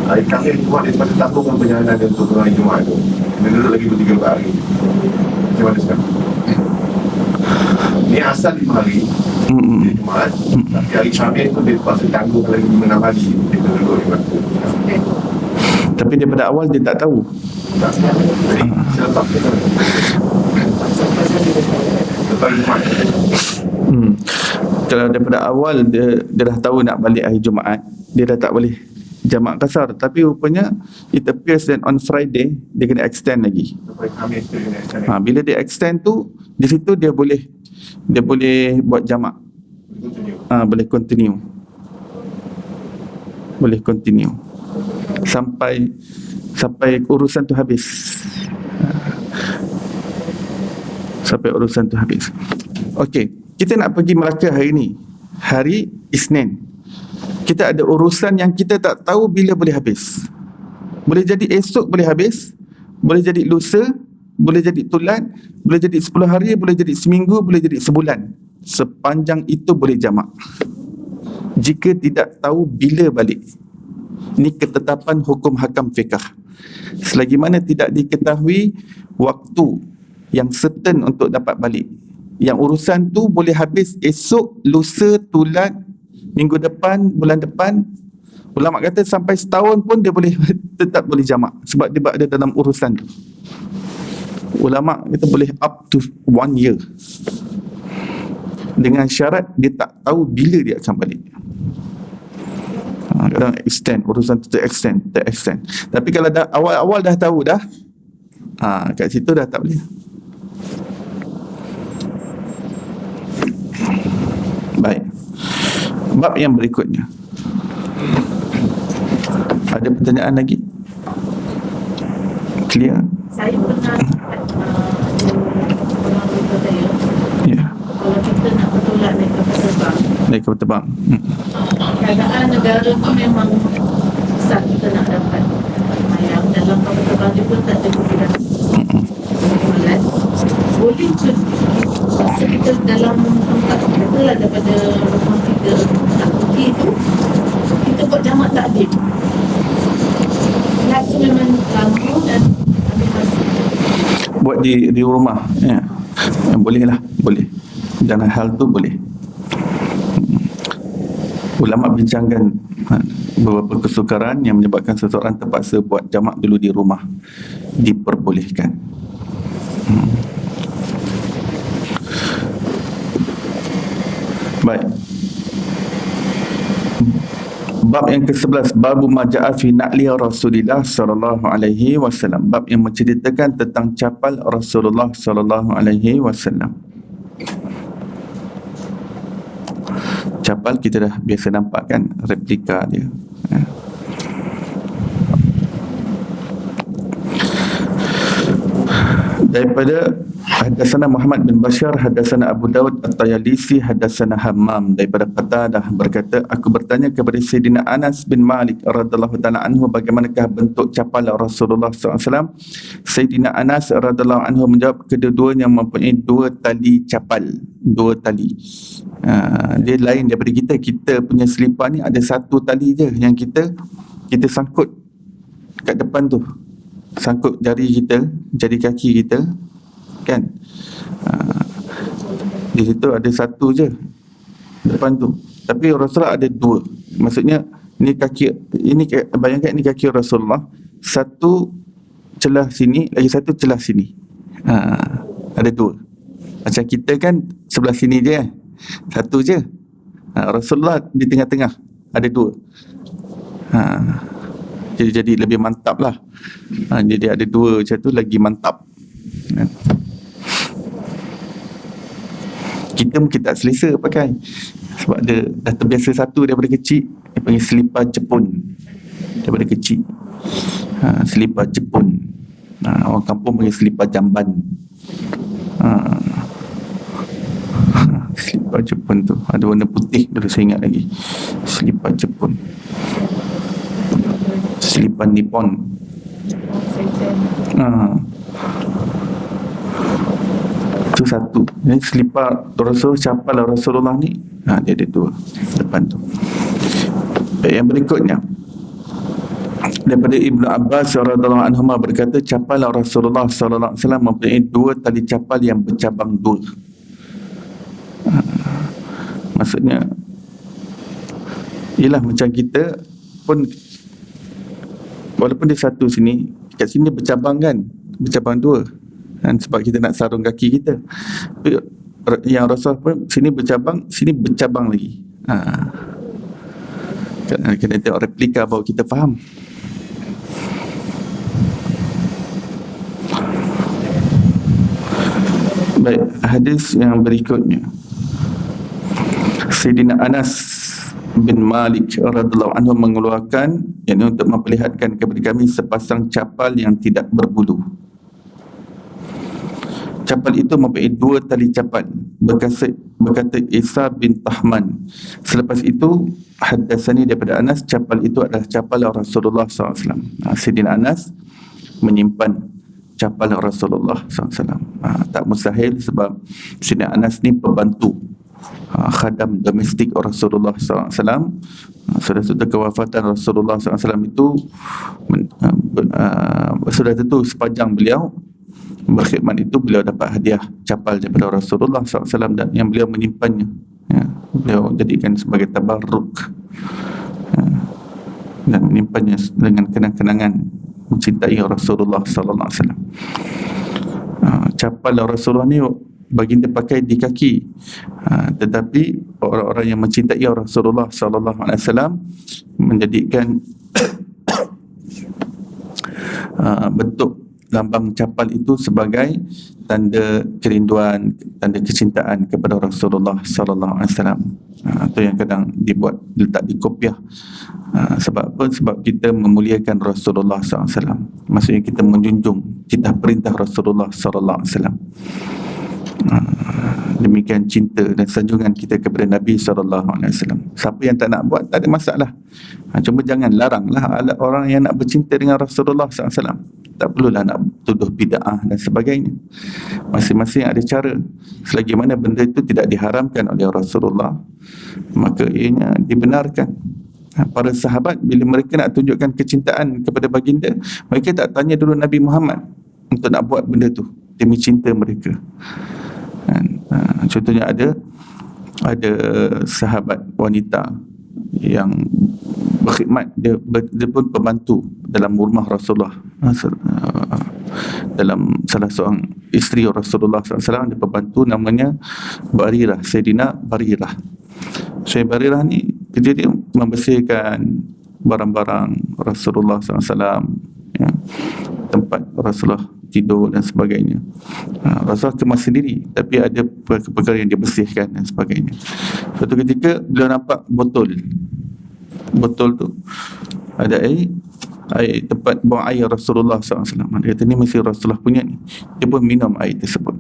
[SPEAKER 3] hari Khamis Jumaat dia sepatutnya tangguhkan perjalanan dia untuk hari Jumaat tu. Dia duduk lagi 3-4 hari. Macam mana sekarang? Ni asal 5 hari dia Jumaat, tapi hari Khamis tu dia terpaksa tangguhkan lagi 5-6 hari. Dia duduk di waktu.
[SPEAKER 1] Tapi daripada awal dia tak tahu.
[SPEAKER 3] Tak. Jadi selepas dia tahu. Lepas Jumaat.
[SPEAKER 1] Kalau daripada awal dia dah tahu nak balik hari Jumaat, dia dah tak boleh jamak kasar. Tapi rupanya it appears that on Friday dia kena extend lagi. Bila dia extend tu, di situ dia boleh buat jamak. Boleh continue sampai urusan tu habis. Sampai urusan tu habis. Okey, kita nak pergi Melaka hari ni, hari Isnin. Kita ada urusan yang kita tak tahu bila boleh habis. Boleh jadi esok boleh habis, boleh jadi lusa, boleh jadi tulat, boleh jadi 10 hari, boleh jadi seminggu, boleh jadi sebulan. Sepanjang itu boleh jamak. Jika tidak tahu bila balik. Ini ketetapan hukum hakam fiqh. Selagi mana tidak diketahui waktu yang certain untuk dapat balik. Yang urusan tu boleh habis esok, lusa, tulat, minggu depan, bulan depan. Ulama kata sampai setahun pun dia boleh tetap boleh jamak sebab dia berada dalam urusan tu. Ulama kata boleh up to 1 year. Dengan syarat dia tak tahu bila dia akan balik. Kadang extend, urusan tu extend. Tapi kalau dah awal-awal dah tahu dah, kat situ dah tak boleh. Baik. Bab yang berikutnya. Ada pertanyaan lagi? Clear?
[SPEAKER 2] Saya pernah orang berita saya,
[SPEAKER 1] Ya.
[SPEAKER 2] kalau kita nak bertolak naik kapal terbang,
[SPEAKER 1] Naik kapal terbang.
[SPEAKER 2] keadaan negara tu memang susah kita nak dapat mayang. Dalam kapal terbang dia pun tak ada kemudahan. Boleh ke masa kita dalam tempat kita lah daripada rumah kita nak pergi tu, kita buat jamak takdim. Flight tu memang lama dan habis masa.
[SPEAKER 1] Buat di rumah, ya. Boleh lah, boleh. Dalam hal tu boleh. Ulama bincangkan beberapa kesukaran yang menyebabkan seseorang terpaksa buat jamak dulu di rumah. Diperbolehkan. Baik. Bab yang ke-11, babu maja'a fi na'li Rasulillah sallallahu alaihi wasallam. Bab yang menceritakan tentang capal Rasulullah sallallahu alaihi wasallam. Capal kita dah biasa nampak kan, replika dia. Daripada Hadasana Muhammad bin Bashar, Hadasana Abu Dawud At-Tayalisi, Hadasana Hammam daripada Qatadah berkata, aku bertanya kepada Sayyidina Anas bin Malik radhiyallahu ta'ala anhu, bagaimanakah bentuk capal Rasulullah SAW. Sayyidina Anas radhiyallahu anhu menjawab, kedua-duanya mempunyai 2 tali capal, 2 tali. Dia lain daripada kita. Kita punya selipar ni ada 1 tali je yang kita sangkut kat depan tu, sangkut jari kita, jari kaki kita kan. Di situ ada 1 je depan tu, tapi Rasulullah ada 2. Maksudnya ni kaki, ini bayangkan ni kaki Rasulullah, 1 celah sini, lagi 1 celah sini. Ada 2. Macam kita kan sebelah sini je kan, 1 je. Rasulullah di tengah-tengah ada 2. Jadi lebih mantap lah. Jadi ada 2 macam tu lagi mantap. Kita mungkin tak selesa pakai sebab dia dah terbiasa 1 daripada kecil. Dia panggil selipar Jepun daripada kecil. Selipar Jepun. Orang kampung panggil selipar jamban. Selipar Jepun tu ada warna putih dulu, saya ingat lagi. Selipar Jepun, selipar Nippon. Itu 1. Jadi selipar Rasul, capal Rasulullah ni, dia ada 2 depan tu. Yang berikutnya daripada Ibnu Abbas radhiyallahu anhu berkata, capal Rasulullah sallallahu alaihi wasallam mempunyai 2 tali capal yang bercabang 2. Maksudnya ialah macam kita pun, walaupun dia 1 sini, kat sini bercabang kan, bercabang 2 kan, sebab kita nak sarung kaki kita. Tapi yang Rasul pun sini bercabang, sini bercabang lagi. Kena tengok replika baru kita faham. Baik, hadis yang berikutnya, Sayyidina Anas bin Malik radhiyallahu anhu mengeluarkan, yakni untuk memperlihatkan kepada kami sepasang capal yang tidak berbulu. Capal itu mempunyai 2 tali capal. Berkata Isa bin Tahman. Selepas itu haddatsani daripada Anas, capal itu adalah capal Rasulullah SAW. Sayyidina Anas menyimpan capal Rasulullah SAW. Tak mustahil sebab Sayyidina Anas ni pembantu khadam domestik Rasulullah SAW. Sudah kewafatan Rasulullah SAW itu sudah tentu sepanjang beliau berkhidmat itu beliau dapat hadiah capal daripada Rasulullah SAW dan yang beliau menyimpannya, ya, beliau jadikan sebagai tabarruk, ya, dan menyimpannya dengan kenang-kenangan mencintai Rasulullah SAW. Capal Rasulullah ni baginda pakai di kaki, tetapi orang-orang yang mencintai Rasulullah SAW menjadikan bentuk lambang capal itu sebagai tanda kerinduan, tanda kecintaan kepada Rasulullah sallallahu alaihi wasallam. Itu yang kadang dibuat letak di kopiah. Sebab apa? Sebab kita memuliakan Rasulullah sallallahu alaihi wasallam. Maksudnya kita menjunjung kita perintah Rasulullah sallallahu alaihi wasallam. Demikian cinta dan sanjungan kita kepada Nabi SAW. Siapa yang tak nak buat, tak ada masalah. Cuma jangan laranglah orang yang nak bercinta dengan Rasulullah SAW. Tak perlulah nak tuduh bid'ah dan sebagainya. Masing-masing ada cara. Selagi mana benda itu tidak diharamkan oleh Rasulullah, maka ianya dibenarkan. Para sahabat bila mereka nak tunjukkan kecintaan kepada baginda, mereka tak tanya dulu Nabi Muhammad untuk nak buat benda tu demi cinta mereka. Contohnya ada sahabat wanita yang berkhidmat, dia pun pembantu dalam rumah Rasulullah, dalam salah seorang isteri Rasulullah SAW, dia pembantu namanya Barirah, Sayyidina Barirah. Sayyidina Barirah ni kerja dia membersihkan barang-barang Rasulullah SAW, ya, tempat Rasulullah tidur dan sebagainya. Rasulullah kemas sendiri, tapi ada perkara yang dibersihkan dan sebagainya. Suatu ketika beliau nampak botol tu ada air tempat buang air Rasulullah SAW. Dia kata ni mesti Rasulullah punya ni. Dia pun minum air tersebut.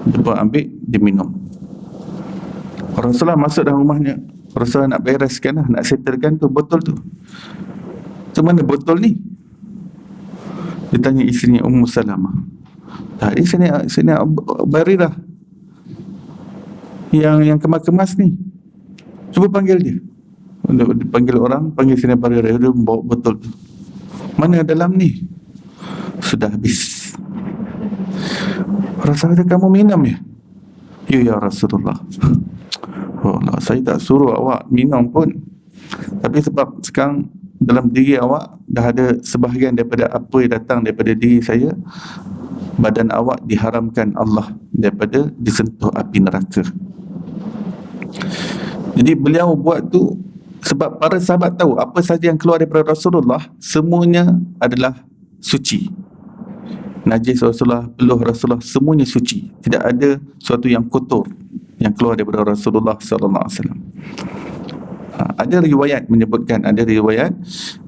[SPEAKER 1] Dia pun ambil, dia minum. Rasulullah masuk dalam rumahnya. Rasulullah nak bereskan lah, nak settlekan tu botol tu. Macam mana botol ni? Dia tanya isterinya Ummu Salamah. Tadi sini Barirah yang kemas-kemas ni. Cuba panggil dia. Dia panggil orang, panggil sini Barirah, dia bawa botol tu. Mana dalam ni? Sudah habis. Rasulullah kata, kamu minum ya? Ya Rasulullah. Oh Allah, saya tak suruh awak minum pun. Tapi sebab sekarang dalam diri awak dah ada sebahagian daripada apa yang datang daripada diri saya, badan awak diharamkan Allah daripada disentuh api neraka. Jadi beliau buat tu sebab para sahabat tahu apa saja yang keluar daripada Rasulullah semuanya adalah suci. Najis Rasulullah, peluh Rasulullah, semuanya suci. Tidak ada sesuatu yang kotor yang keluar daripada Rasulullah sallallahu alaihi wasallam. Ada riwayat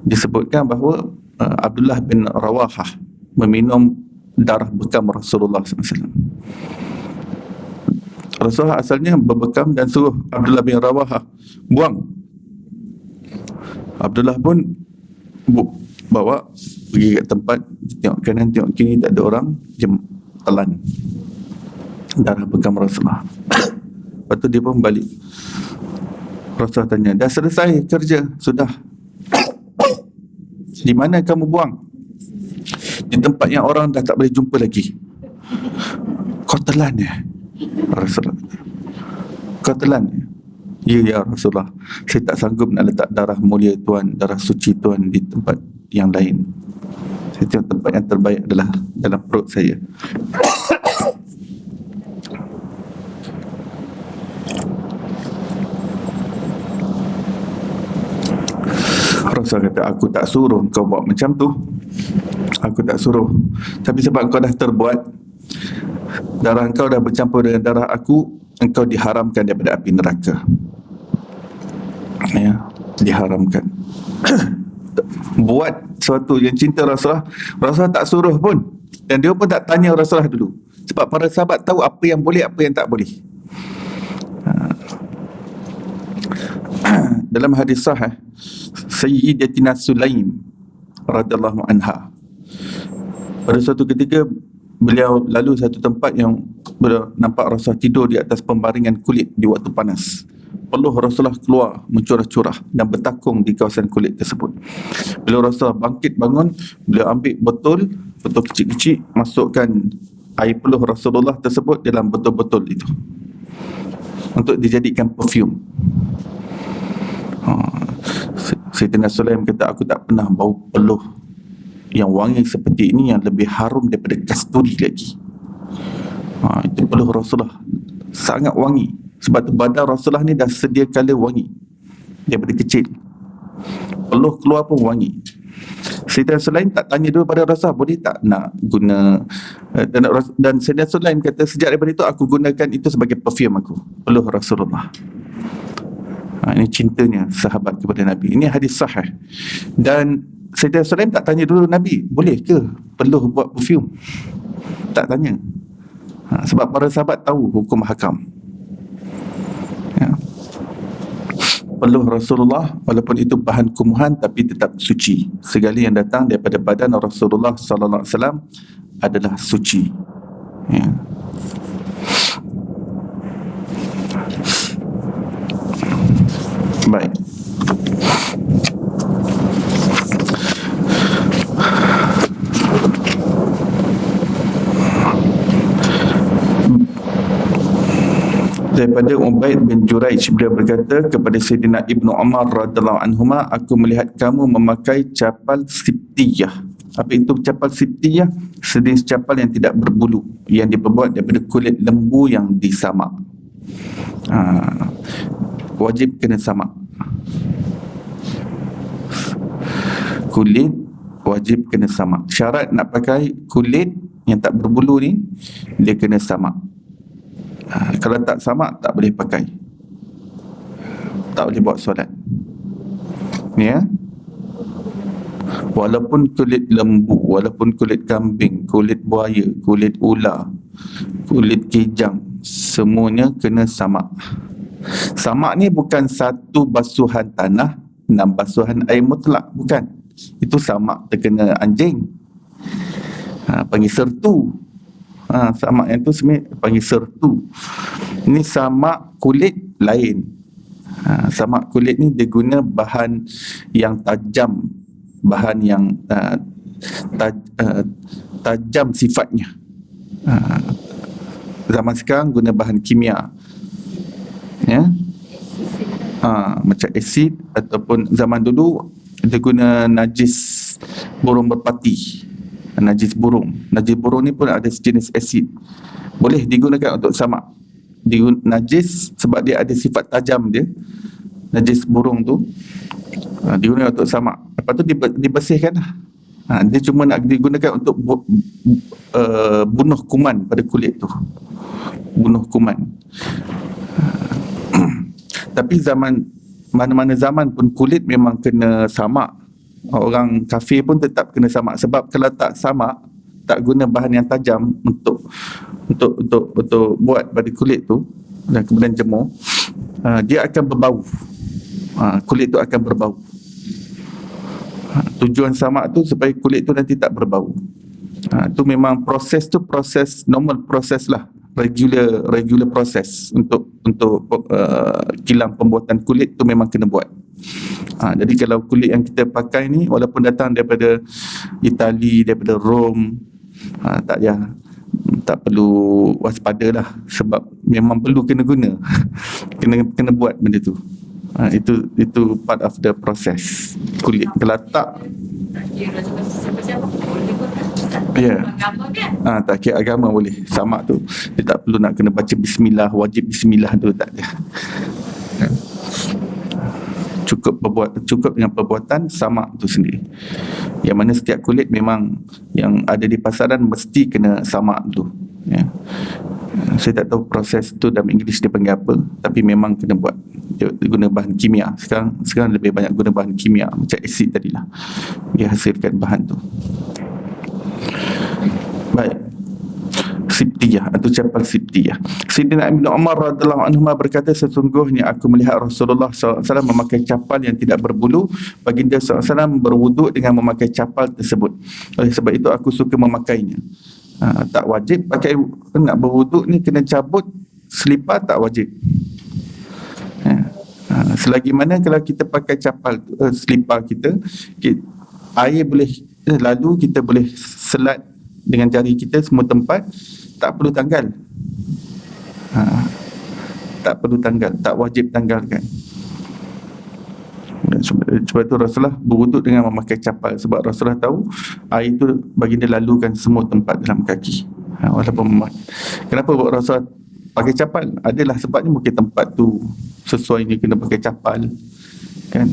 [SPEAKER 1] disebutkan bahawa Abdullah bin Rawahah meminum darah bekam Rasulullah SAW. Rasulullah asalnya berbekam dan suruh Abdullah bin Rawahah buang. Abdullah pun bawa pergi kat tempat, tengok kanan tengok kiri tak ada orang, dia telan darah bekam Rasulullah. Lepas tu dia pun balik. Rasulullah tanya, dah selesai kerja? Sudah. Di mana kamu buang? Di tempat yang orang dah tak boleh jumpa lagi. Kau telan ya? Rasulullah, kau telan ya? Ya Rasulullah, saya tak sanggup nak letak darah mulia Tuhan, darah suci Tuhan di tempat yang lain. Saya tengok tempat yang terbaik adalah dalam perut saya. Rasul kata, aku tak suruh kau buat macam tu. Aku tak suruh. Tapi sebab kau dah terbuat, darah kau dah bercampur dengan darah aku, engkau diharamkan daripada api neraka. Ya, diharamkan. Buat sesuatu yang cinta Rasulullah tak suruh pun, Dan dia pun tak tanya Rasulullah dulu. Sebab para sahabat tahu apa yang boleh, apa yang tak boleh. Dalam hadis sahih, Sayyidatina Sulaim radhiyallahu anha, pada suatu ketika beliau lalu satu tempat yang nampak Rasulullah tidur di atas pembaringan kulit di waktu panas. Peluh Rasulullah keluar mencurah-curah dan bertakung di kawasan kulit tersebut. Bila Rasulullah bangkit bangun, beliau ambil botol kecil-kecil, masukkan air peluh Rasulullah tersebut dalam botol-botol itu untuk dijadikan perfume. Sayyidina Sulaim kata, aku tak pernah bau peluh yang wangi seperti ini, yang lebih harum daripada kasturi lagi. Itu peluh Rasulullah sangat wangi. Sebab tu badan Rasulullah ni dah sedia kala wangi daripada kecil. Peluh keluar pun wangi. Sayyidina Sulaim tak tanya dulu pada Rasulullah, boleh tak nak guna, dan Sayyidina Sulaim kata, sejak daripada itu aku gunakan itu sebagai perfume aku, peluh Rasulullah. Ini cintanya sahabat kepada Nabi. Ini hadis sahih. Dan Sayyidina Sulaim tak tanya dulu Nabi, boleh ke peluh buat perfume? Tak tanya. Sebab para sahabat tahu hukum hakam. Peluh Rasulullah walaupun itu bahan kumuhan tapi tetap suci. Segala yang datang daripada badan Rasulullah sallallahu alaihi wasallam adalah suci. Baik. Daripada Ubaid bin Juraij, beliau berkata kepada Sayyidina Ibnu Umar radhiyallahu anhuma, aku melihat kamu memakai capal sibtiyah. Apa itu capal sibtiyah? Sejenis capal yang tidak berbulu, yang diperbuat daripada kulit lembu yang disamak. Wajib kena samak. Kulit wajib kena samak. Syarat nak pakai kulit yang tak berbulu ni, dia kena samak. Kalau tak samak, tak boleh pakai, tak boleh buat solat. Ya, walaupun kulit lembu, walaupun kulit kambing, kulit buaya, kulit ular, kulit kijang, semuanya kena samak. Samak ni bukan satu basuhan tanah, 6 basuhan air mutlak, bukan. Itu samak terkena anjing, panggil sertu. Samak yang tu sebenarnya panggil sertu. Ini samak kulit lain. Samak kulit ni dia guna bahan yang tajam, bahan yang tajam sifatnya. Zaman sekarang guna bahan kimia, ya, macam asid, ataupun zaman dulu dia guna najis burung merpati. Najis burung ni pun ada sejenis asid, boleh digunakan untuk samak. Najis sebab dia ada sifat tajam dia, najis burung tu digunakan untuk samak. Lepas tu dibersihkan lah. Dia cuma nak digunakan untuk bunuh kuman pada kulit tu, bunuh kuman. Tapi mana-mana zaman pun kulit memang kena samak. Orang kafir pun tetap kena samak. Sebab kalau tak samak, tak guna bahan yang tajam untuk buat pada kulit tu dan kemudian jemur, dia akan berbau. Kulit tu akan berbau. Tujuan samak tu supaya kulit tu nanti tak berbau. Tu memang proses normal proses lah, regular proses untuk kilang pembuatan kulit tu memang kena buat. Jadi kalau kulit yang kita pakai ni walaupun datang daripada Itali, daripada Rom, tak perlu waspada lah, sebab memang perlu kena guna. kena buat benda tu. Itu part of the process. Kulit kalau tak, tak kira agama boleh. Samak tu dia tak perlu nak kena baca bismillah, wajib bismillah tu tak ada. Cukup dengan perbuatan samak tu sendiri. Yang mana setiap kulit memang yang ada di pasaran mesti kena samak dulu, ya. Saya tak tahu proses tu dalam Inggeris dia panggil apa, tapi memang kena buat. Dia guna bahan kimia. Sekarang lebih banyak guna bahan kimia, macam asid tadilah, dia hasilkan bahan tu. Baik. Sibtiyah atau capal Sibtiyah. Sayyidina Ibn Umar radhiyallahu anhu berkata, sesungguhnya aku melihat Rasulullah SAW memakai capal yang tidak berbulu. Baginda SAW berwuduk dengan memakai capal tersebut. Oleh sebab itu aku suka memakainya. Tak wajib pakai, nak berwuduk ni kena cabut selipar, tak wajib. Selagi mana kalau kita pakai capal selipar kita, air boleh lalu, kita boleh selat dengan jari kita semua tempat, tak perlu tanggal. Tak perlu tanggal, tak wajib tanggalkan. Sebab itu Rasulullah berwuduk dengan memakai capal, sebab Rasulullah tahu air itu baginda lalukan semua tempat dalam kaki. Walaupun kenapa Rasulullah pakai capal? Adalah sebabnya mungkin tempat tu sesuainya kena pakai capal, kan?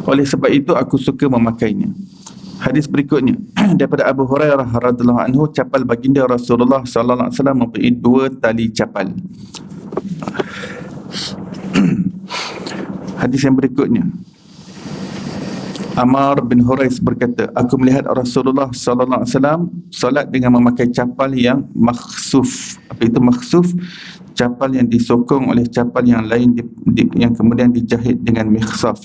[SPEAKER 1] Oleh sebab itu aku suka memakainya. Hadis berikutnya daripada Abu Hurairah radhiyallahu anhu, capal baginda Rasulullah sallallahu alaihi wasallam mempunyai 2 tali capal. Hadis yang berikutnya, Ammar bin Hurais berkata, aku melihat Rasulullah sallallahu alaihi wasallam solat dengan memakai capal yang makhsuf. Apa itu makhsuf? Capal yang disokong oleh capal yang lain yang kemudian dijahit dengan mikhsaf,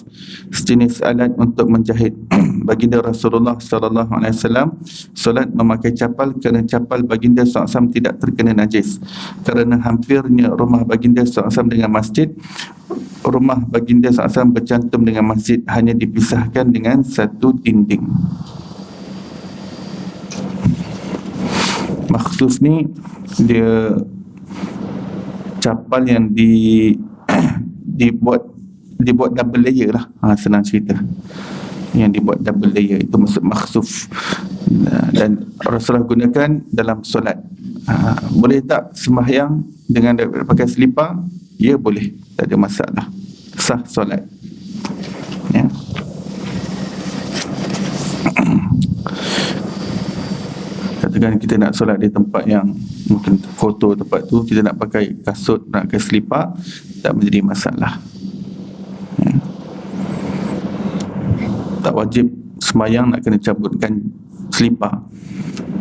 [SPEAKER 1] sejenis alat untuk menjahit. Baginda Rasulullah sallallahu alaihi wasallam solat memakai capal kerana capal baginda sallallahu alaihi wasallam tidak terkena najis. Kerana hampirnya rumah baginda sallallahu alaihi wasallam dengan masjid, rumah baginda sallallahu alaihi wasallam bercantum dengan masjid hanya dipisahkan dengan satu dinding. Makhsuf ni dia capal yang dibuat double layer lah, senang cerita, yang dibuat double layer, itu maksud makhsuf. Dan Rasulullah gunakan dalam solat. Boleh tak sembahyang dengan pakai selipar? Ya, boleh, tak ada masalah, sah solat, ya. Katakan kita nak solat di tempat yang mungkin kotor, tempat tu kita nak pakai kasut, nak pakai selipar, tak menjadi masalah, ya. Tak wajib sembahyang nak kena cabutkan selipar,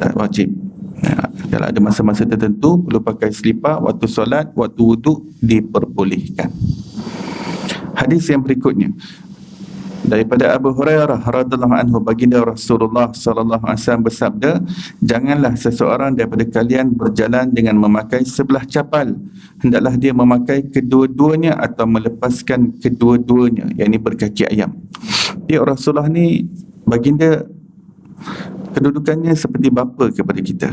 [SPEAKER 1] tak wajib, ya. Kalau ada masa-masa tertentu perlu pakai selipar, waktu solat, waktu wuduk diperbolehkan. Hadis yang berikutnya daripada Abu Hurairah radhiyallahu anhu, baginda Rasulullah sallallahu alaihi wasallam bersabda, janganlah seseorang daripada kalian berjalan dengan memakai sebelah capal, hendaklah dia memakai kedua-duanya atau melepaskan kedua-duanya, yakni berkaki ayam. Ya, Rasulullah ni baginda kedudukannya seperti bapa kepada kita.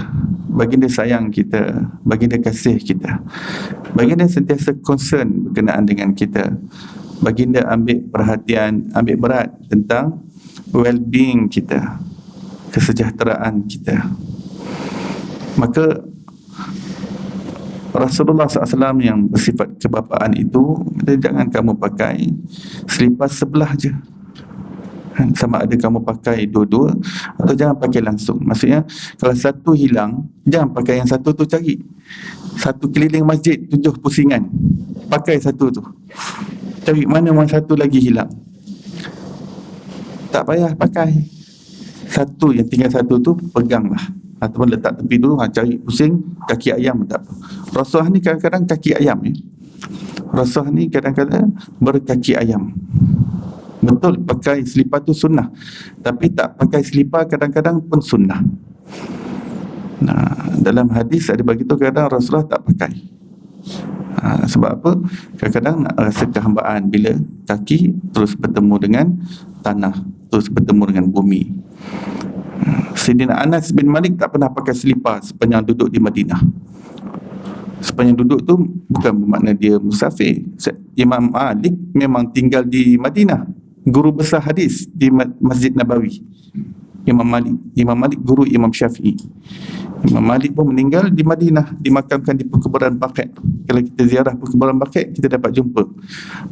[SPEAKER 1] Baginda sayang kita, baginda kasih kita, baginda sentiasa concern berkenaan dengan kita. Baginda ambil perhatian, ambil berat tentang well-being kita, kesejahteraan kita. Maka Rasulullah SAW yang bersifat kebapaan itu, jangan kamu pakai selipar sebelah je, sama ada kamu pakai dua-dua atau jangan pakai langsung. Maksudnya kalau satu hilang, jangan pakai yang satu tu, cari satu keliling masjid 7 pusingan, pakai satu tu, cari mana yang satu lagi hilang, tak payah pakai satu, yang tinggal satu tu peganglah ataupun letak tepi dulu, cari pusing kaki ayam tak apa. Rasulullah ni kadang-kadang kaki ayam ni, Rasulullah ni kadang-kadang berkaki ayam. Betul, pakai selipar tu sunnah, tapi tak pakai selipar kadang-kadang pun sunnah. Nah, dalam hadis ada begitu, kadang Rasulullah tak pakai. Sebab apa? Kadang-kadang nak rasa kehambaan bila kaki terus bertemu dengan tanah, terus bertemu dengan bumi. Sayyidina Anas bin Malik tak pernah pakai selipar sepanjang duduk di Madinah. Sepanjang duduk tu bukan bermakna dia musafir. Imam Malik memang tinggal di Madinah, guru besar hadis di Masjid Nabawi. Imam Malik guru Imam Syafi'i. Imam Malik pun meninggal di Madinah, dimakamkan di perkuburan Baqi'. Kalau kita ziarah perkuburan Baqi', kita dapat jumpa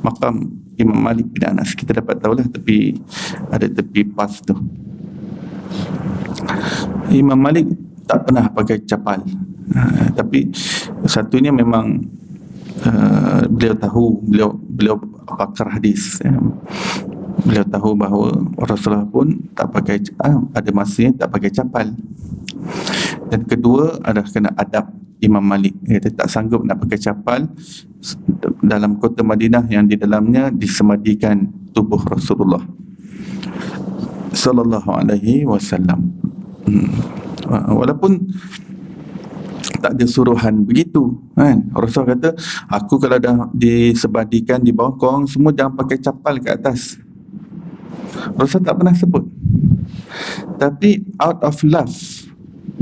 [SPEAKER 1] makam Imam Malik bin Anas. Kita dapat tahulah tepi pas tu. Imam Malik tak pernah pakai capal, tapi satunya memang beliau tahu, beliau pakar hadis, Beliau tahu bahawa Rasulullah pun tak pakai, ada masanya tak pakai capal. Dan kedua adalah kena adab Imam Malik. Dia tak sanggup nak pakai capal dalam kota Madinah yang di dalamnya disemadikan tubuh Rasulullah sallallahu alaihi wasallam. Walaupun tak ada suruhan begitu kan. Rasul kata, aku kalau dah disebadikan di bawah, korang semua jangan pakai capal ke atas. Rasul tak pernah sebut. Tapi out of love,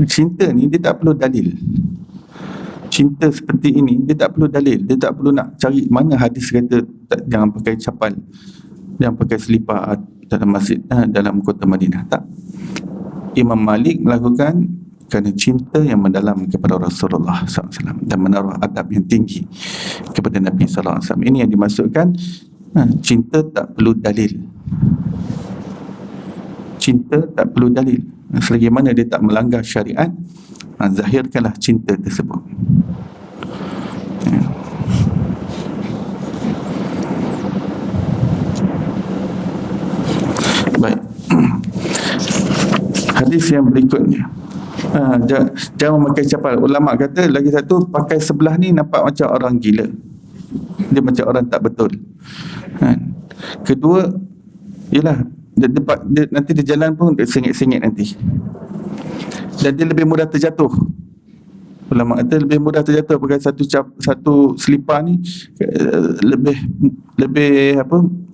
[SPEAKER 1] cinta ni dia tak perlu dalil. Cinta seperti ini dia tak perlu dalil. Dia tak perlu nak cari mana hadis kata jangan pakai capal, jangan pakai selipar dalam masjid, dalam kota Madinah. Tak. Imam Malik melakukan kerana cinta yang mendalam kepada Rasulullah SAW dan menaruh adab yang tinggi kepada Nabi SAW. Ini yang dimaksudkan cinta tak perlu dalil. Cinta tak perlu dalil. Selagi mana dia tak melanggar syariat, zahirkanlah cinta tersebut. Baik. Hadis yang berikutnya, jangan memakai capal. Ulama kata lagi satu, pakai sebelah ni nampak macam orang gila, dia macam orang tak betul. Kedua ialah dia nanti dia jalan pun dia sengit-sengit nanti, dan dia lebih mudah terjatuh. Ulama kata lebih mudah terjatuh pakai satu selipar ni, lebih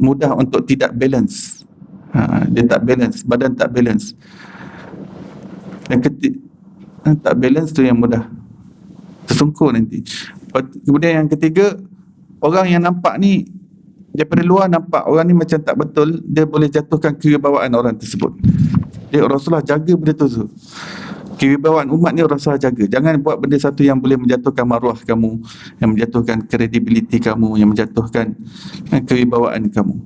[SPEAKER 1] mudah untuk tidak balance. Dia tak balance, badan tak balance. Yang tak balance tu yang mudah tersungkur nanti. Kemudian yang ketiga, orang yang nampak ni daripada luar nampak orang ni macam tak betul, dia boleh jatuhkan kewibawaan orang tersebut. Rasulullah jaga benda tu. Kewibawaan umat ni Rasulullah jaga. Jangan buat benda satu yang boleh menjatuhkan maruah kamu, yang menjatuhkan kredibiliti kamu, yang menjatuhkan kewibawaan kamu.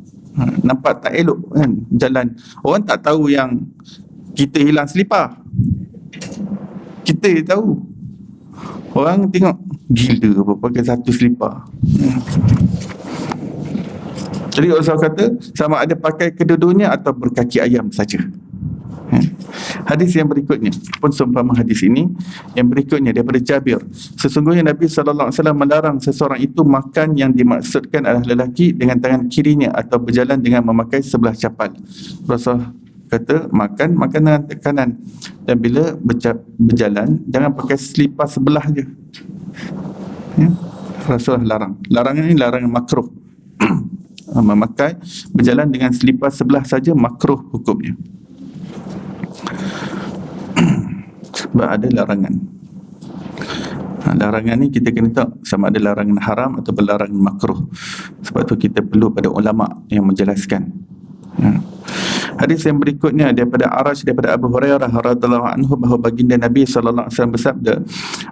[SPEAKER 1] Nampak tak elok kan jalan. Orang tak tahu yang kita hilang selipar, kita tahu. Orang tengok gila apa pakai satu selipar. Jadi Rasulullah kata sama ada pakai kedua-duanya atau berkaki ayam saja. Hadis yang berikutnya pun seumpama hadis ini. Yang berikutnya daripada Jabir, sesungguhnya Nabi SAW melarang seseorang itu makan yang dimaksudkan adalah lelaki dengan tangan kirinya atau berjalan dengan memakai sebelah capal. Rasulullah kata makan dengan kanan, dan bila berjalan jangan pakai selipar sebelah je. Rasulullah larang. Larangan ini larangan makruh. Memakai berjalan dengan selipar sebelah saja makruh hukumnya. Sebab ada larangan. Larangan ni kita kena tahu sama ada larangan haram atau larangan makruh. Sebab tu kita perlu pada ulama yang menjelaskan. Hadis yang berikutnya daripada Arash, daripada Abu Hurairah radhiyallahu anhu, bahawa baginda Nabi sallallahu alaihi wasallam bersabda,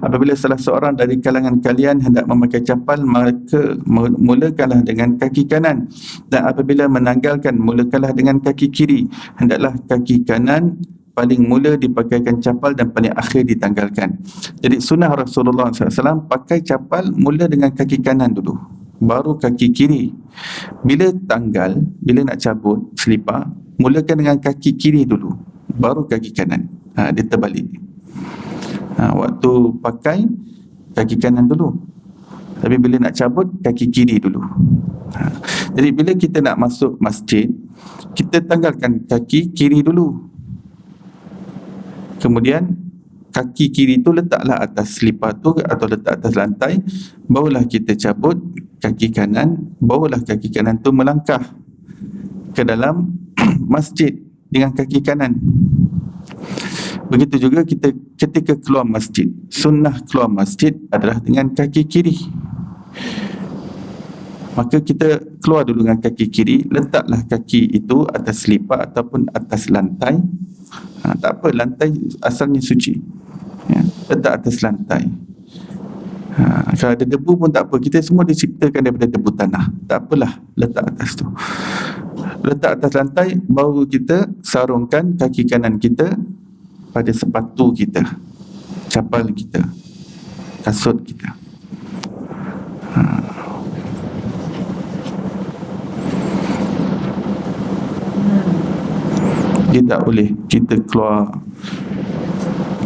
[SPEAKER 1] apabila salah seorang dari kalangan kalian hendak memakai capal, maka mulakanlah dengan kaki kanan, dan apabila menanggalkan, mulakanlah dengan kaki kiri. Hendaklah kaki kanan paling mula dipakaikan capal dan paling akhir ditanggalkan. Jadi sunnah Rasulullah SAW pakai capal mula dengan kaki kanan dulu, baru kaki kiri. Bila nak cabut selipar, mulakan dengan kaki kiri dulu, baru kaki kanan. Dia terbalik. Waktu pakai kaki kanan dulu, tapi bila nak cabut kaki kiri dulu. Jadi bila kita nak masuk masjid, kita tanggalkan kaki kiri dulu, kemudian kaki kiri tu letaklah atas selipar tu atau letak atas lantai, barulah kita cabut kaki kanan, barulah kaki kanan tu melangkah ke dalam masjid dengan kaki kanan. Begitu juga kita ketika keluar masjid, sunnah keluar masjid adalah dengan kaki kiri. Maka kita keluar dulu dengan kaki kiri, letaklah kaki itu atas selipar ataupun atas lantai. Tak apa, lantai asalnya suci, letak atas lantai. Kalau ada debu pun tak apa, kita semua diciptakan daripada debu tanah, tak apalah, letak atas tu. Letak atas lantai, baru kita sarungkan kaki kanan kita pada sepatu kita, capal kita, kasut kita. dia tak boleh kita keluar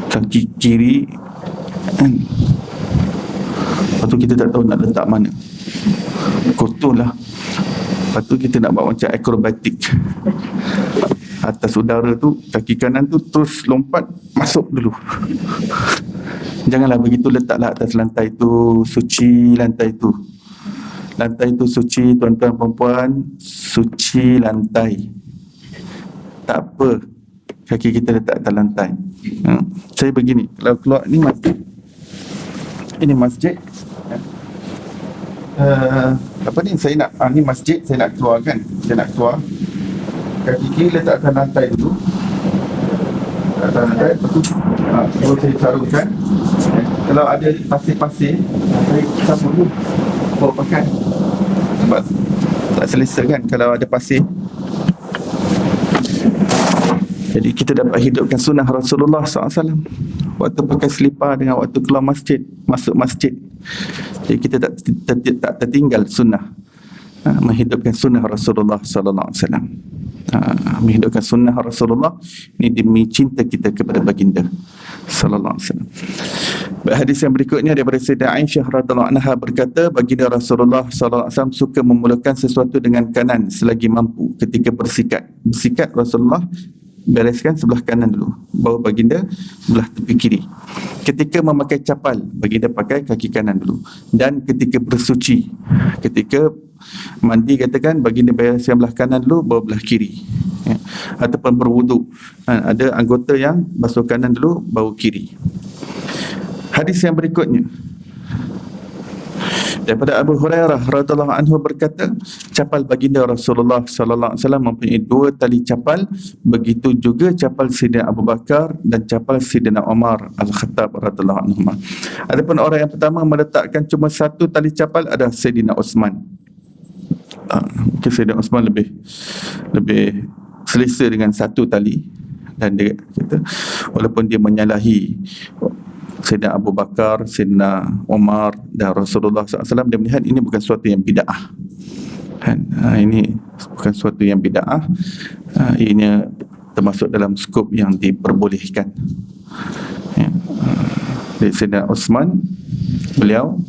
[SPEAKER 1] kaki kiri kan. Lepas tu kita tak tahu nak letak mana, kotor lah. Lepas tu kita nak buat macam akrobatik atas udara tu, kaki kanan tu terus lompat masuk dulu. Janganlah begitu, letaklah atas lantai tu, suci lantai tu. Lantai tu suci, tuan-tuan perempuan, suci lantai. Tak apa kaki kita letak atas lantai. Saya begini, kalau keluar ni masjid, ini masjid, apa ni, saya nak ni masjid, saya nak keluar kan, saya nak keluar, kaki kiri letak atas lantai dulu, atas lantai, lepas tu kalau saya sarungkan, kalau ada pasir-pasir, saya sapu dulu bawa pakai, sebab tak selesa kan kalau ada pasir. Jadi kita dapat hidupkan sunnah Rasulullah SAW waktu pakai selipar dengan waktu keluar masjid, masuk masjid. Jadi kita tak tertinggal sunnah, menghidupkan sunnah Rasulullah SAW. Menghidupkan sunnah Rasulullah ini demi cinta kita kepada baginda sallallahu alaihi wasallam. Hadis yang berikutnya daripada Sayyidah Aisyah radhiyallahu anha berkata, baginda Rasulullah sallallahu alaihi wasallam suka memulakan sesuatu dengan kanan selagi mampu. Ketika bersikat Rasulullah bereskan sebelah kanan dulu, baru baginda belah tepi kiri. Ketika memakai capal, baginda pakai kaki kanan dulu. Dan ketika bersuci, ketika mandi katakan, baginda bereskan belah kanan dulu, baru belah kiri. Ataupun berwuduk, ada anggota yang basuh kanan dulu, baru kiri. Hadis yang berikutnya daripada Abu Hurairah radhiyallahu anhu berkata, capal baginda Rasulullah sallallahu alaihi wasallam mempunyai 2 tali capal, begitu juga capal Sayyidina Abu Bakar dan capal Sayyidina Umar Al-Khattab radhiyallahu anhu. Adapun orang yang pertama meletakkan cuma 1 tali capal adalah Sayyidina Uthman. Mungkin Sayyidina Uthman lebih selesa dengan 1 tali, dan dia kata walaupun dia menyalahi Sayyidina Abu Bakar, Sayyidina Umar dan Rasulullah SAW, dia melihat ini bukan suatu yang bid'ah kan? Ini bukan suatu yang bid'ah, ini termasuk dalam skop yang diperbolehkan. Sayyidina Uthman, beliau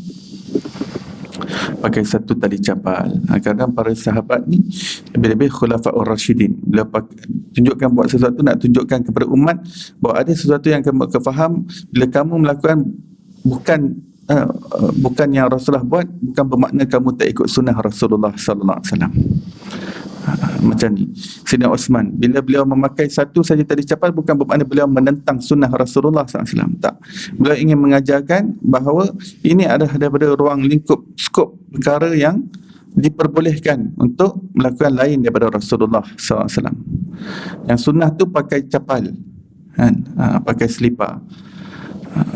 [SPEAKER 1] pakai 1 tali capal. Kadang para sahabat ni, lebih-lebih Khulafaur Rasyidin, bila tunjukkan buat sesuatu, nak tunjukkan kepada umat bahawa ada sesuatu yang kamu faham, bila kamu melakukan bukan yang Rasulullah buat, bukan bermakna kamu tak ikut sunnah Rasulullah sallallahu alaihi wasallam. Macam ni Sayyidina Uthman, bila beliau memakai 1 saja tali capal, bukan bermakna beliau menentang sunnah Rasulullah SAW. Tak, beliau ingin mengajarkan bahawa ini adalah daripada ruang lingkup skop perkara yang diperbolehkan untuk melakukan lain daripada Rasulullah SAW. Yang sunnah tu pakai capal kan? Pakai selipar,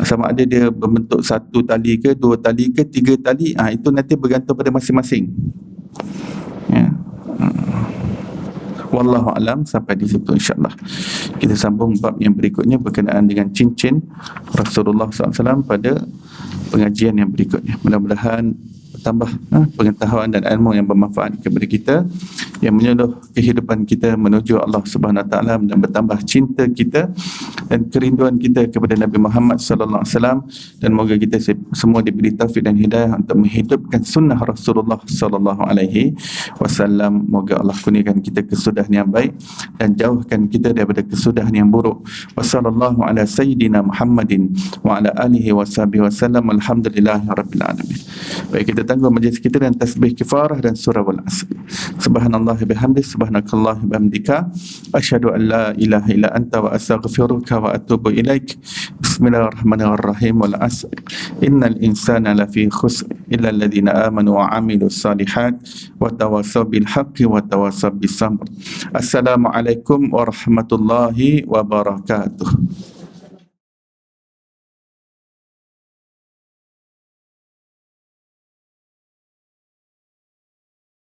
[SPEAKER 1] sama ada dia berbentuk 1 tali ke 2 tali ke 3 tali, itu nanti bergantung pada masing-masing ya. Wallahu alam, sampai di situ insya-Allah. Kita sambung bab yang berikutnya berkenaan dengan cincin Rasulullah SAW pada pengajian yang berikutnya. Mudah-mudahan tambah pengetahuan dan ilmu yang bermanfaat kepada kita, yang menyuluh kehidupan kita menuju Allah Subhanahu Wa Taala, dan bertambah cinta kita dan kerinduan kita kepada Nabi Muhammad sallallahu alaihi wasallam, dan moga kita semua diberi taufik dan hidayah untuk menghidupkan sunnah Rasulullah sallallahu alaihi wasallam. Moga Allah kurniakan kita kesudahan yang baik dan jauhkan kita daripada kesudahan yang buruk. Wassallallahu ala sayyidina Muhammadin wa ala alihi washabihi wasallam. Alhamdulillahirabbil alamin. Baik, kita tangguh majlis kita dan tasbih kifarah dan surah Al-Asr. Subhanallah bihamdi, subhanakallah bihamdika, asyhadu an la ilaha illa anta wa astaghfiruka wa atubu ilaik. Bismillahirrahmanirrahim. Wal asr innal insana lafi khusr illa alladhina amanu wa amilus salihat wa tawassaw bil haqqi wa tawassaw bis sabr. Assalamualaikum warahmatullahi wabarakatuh.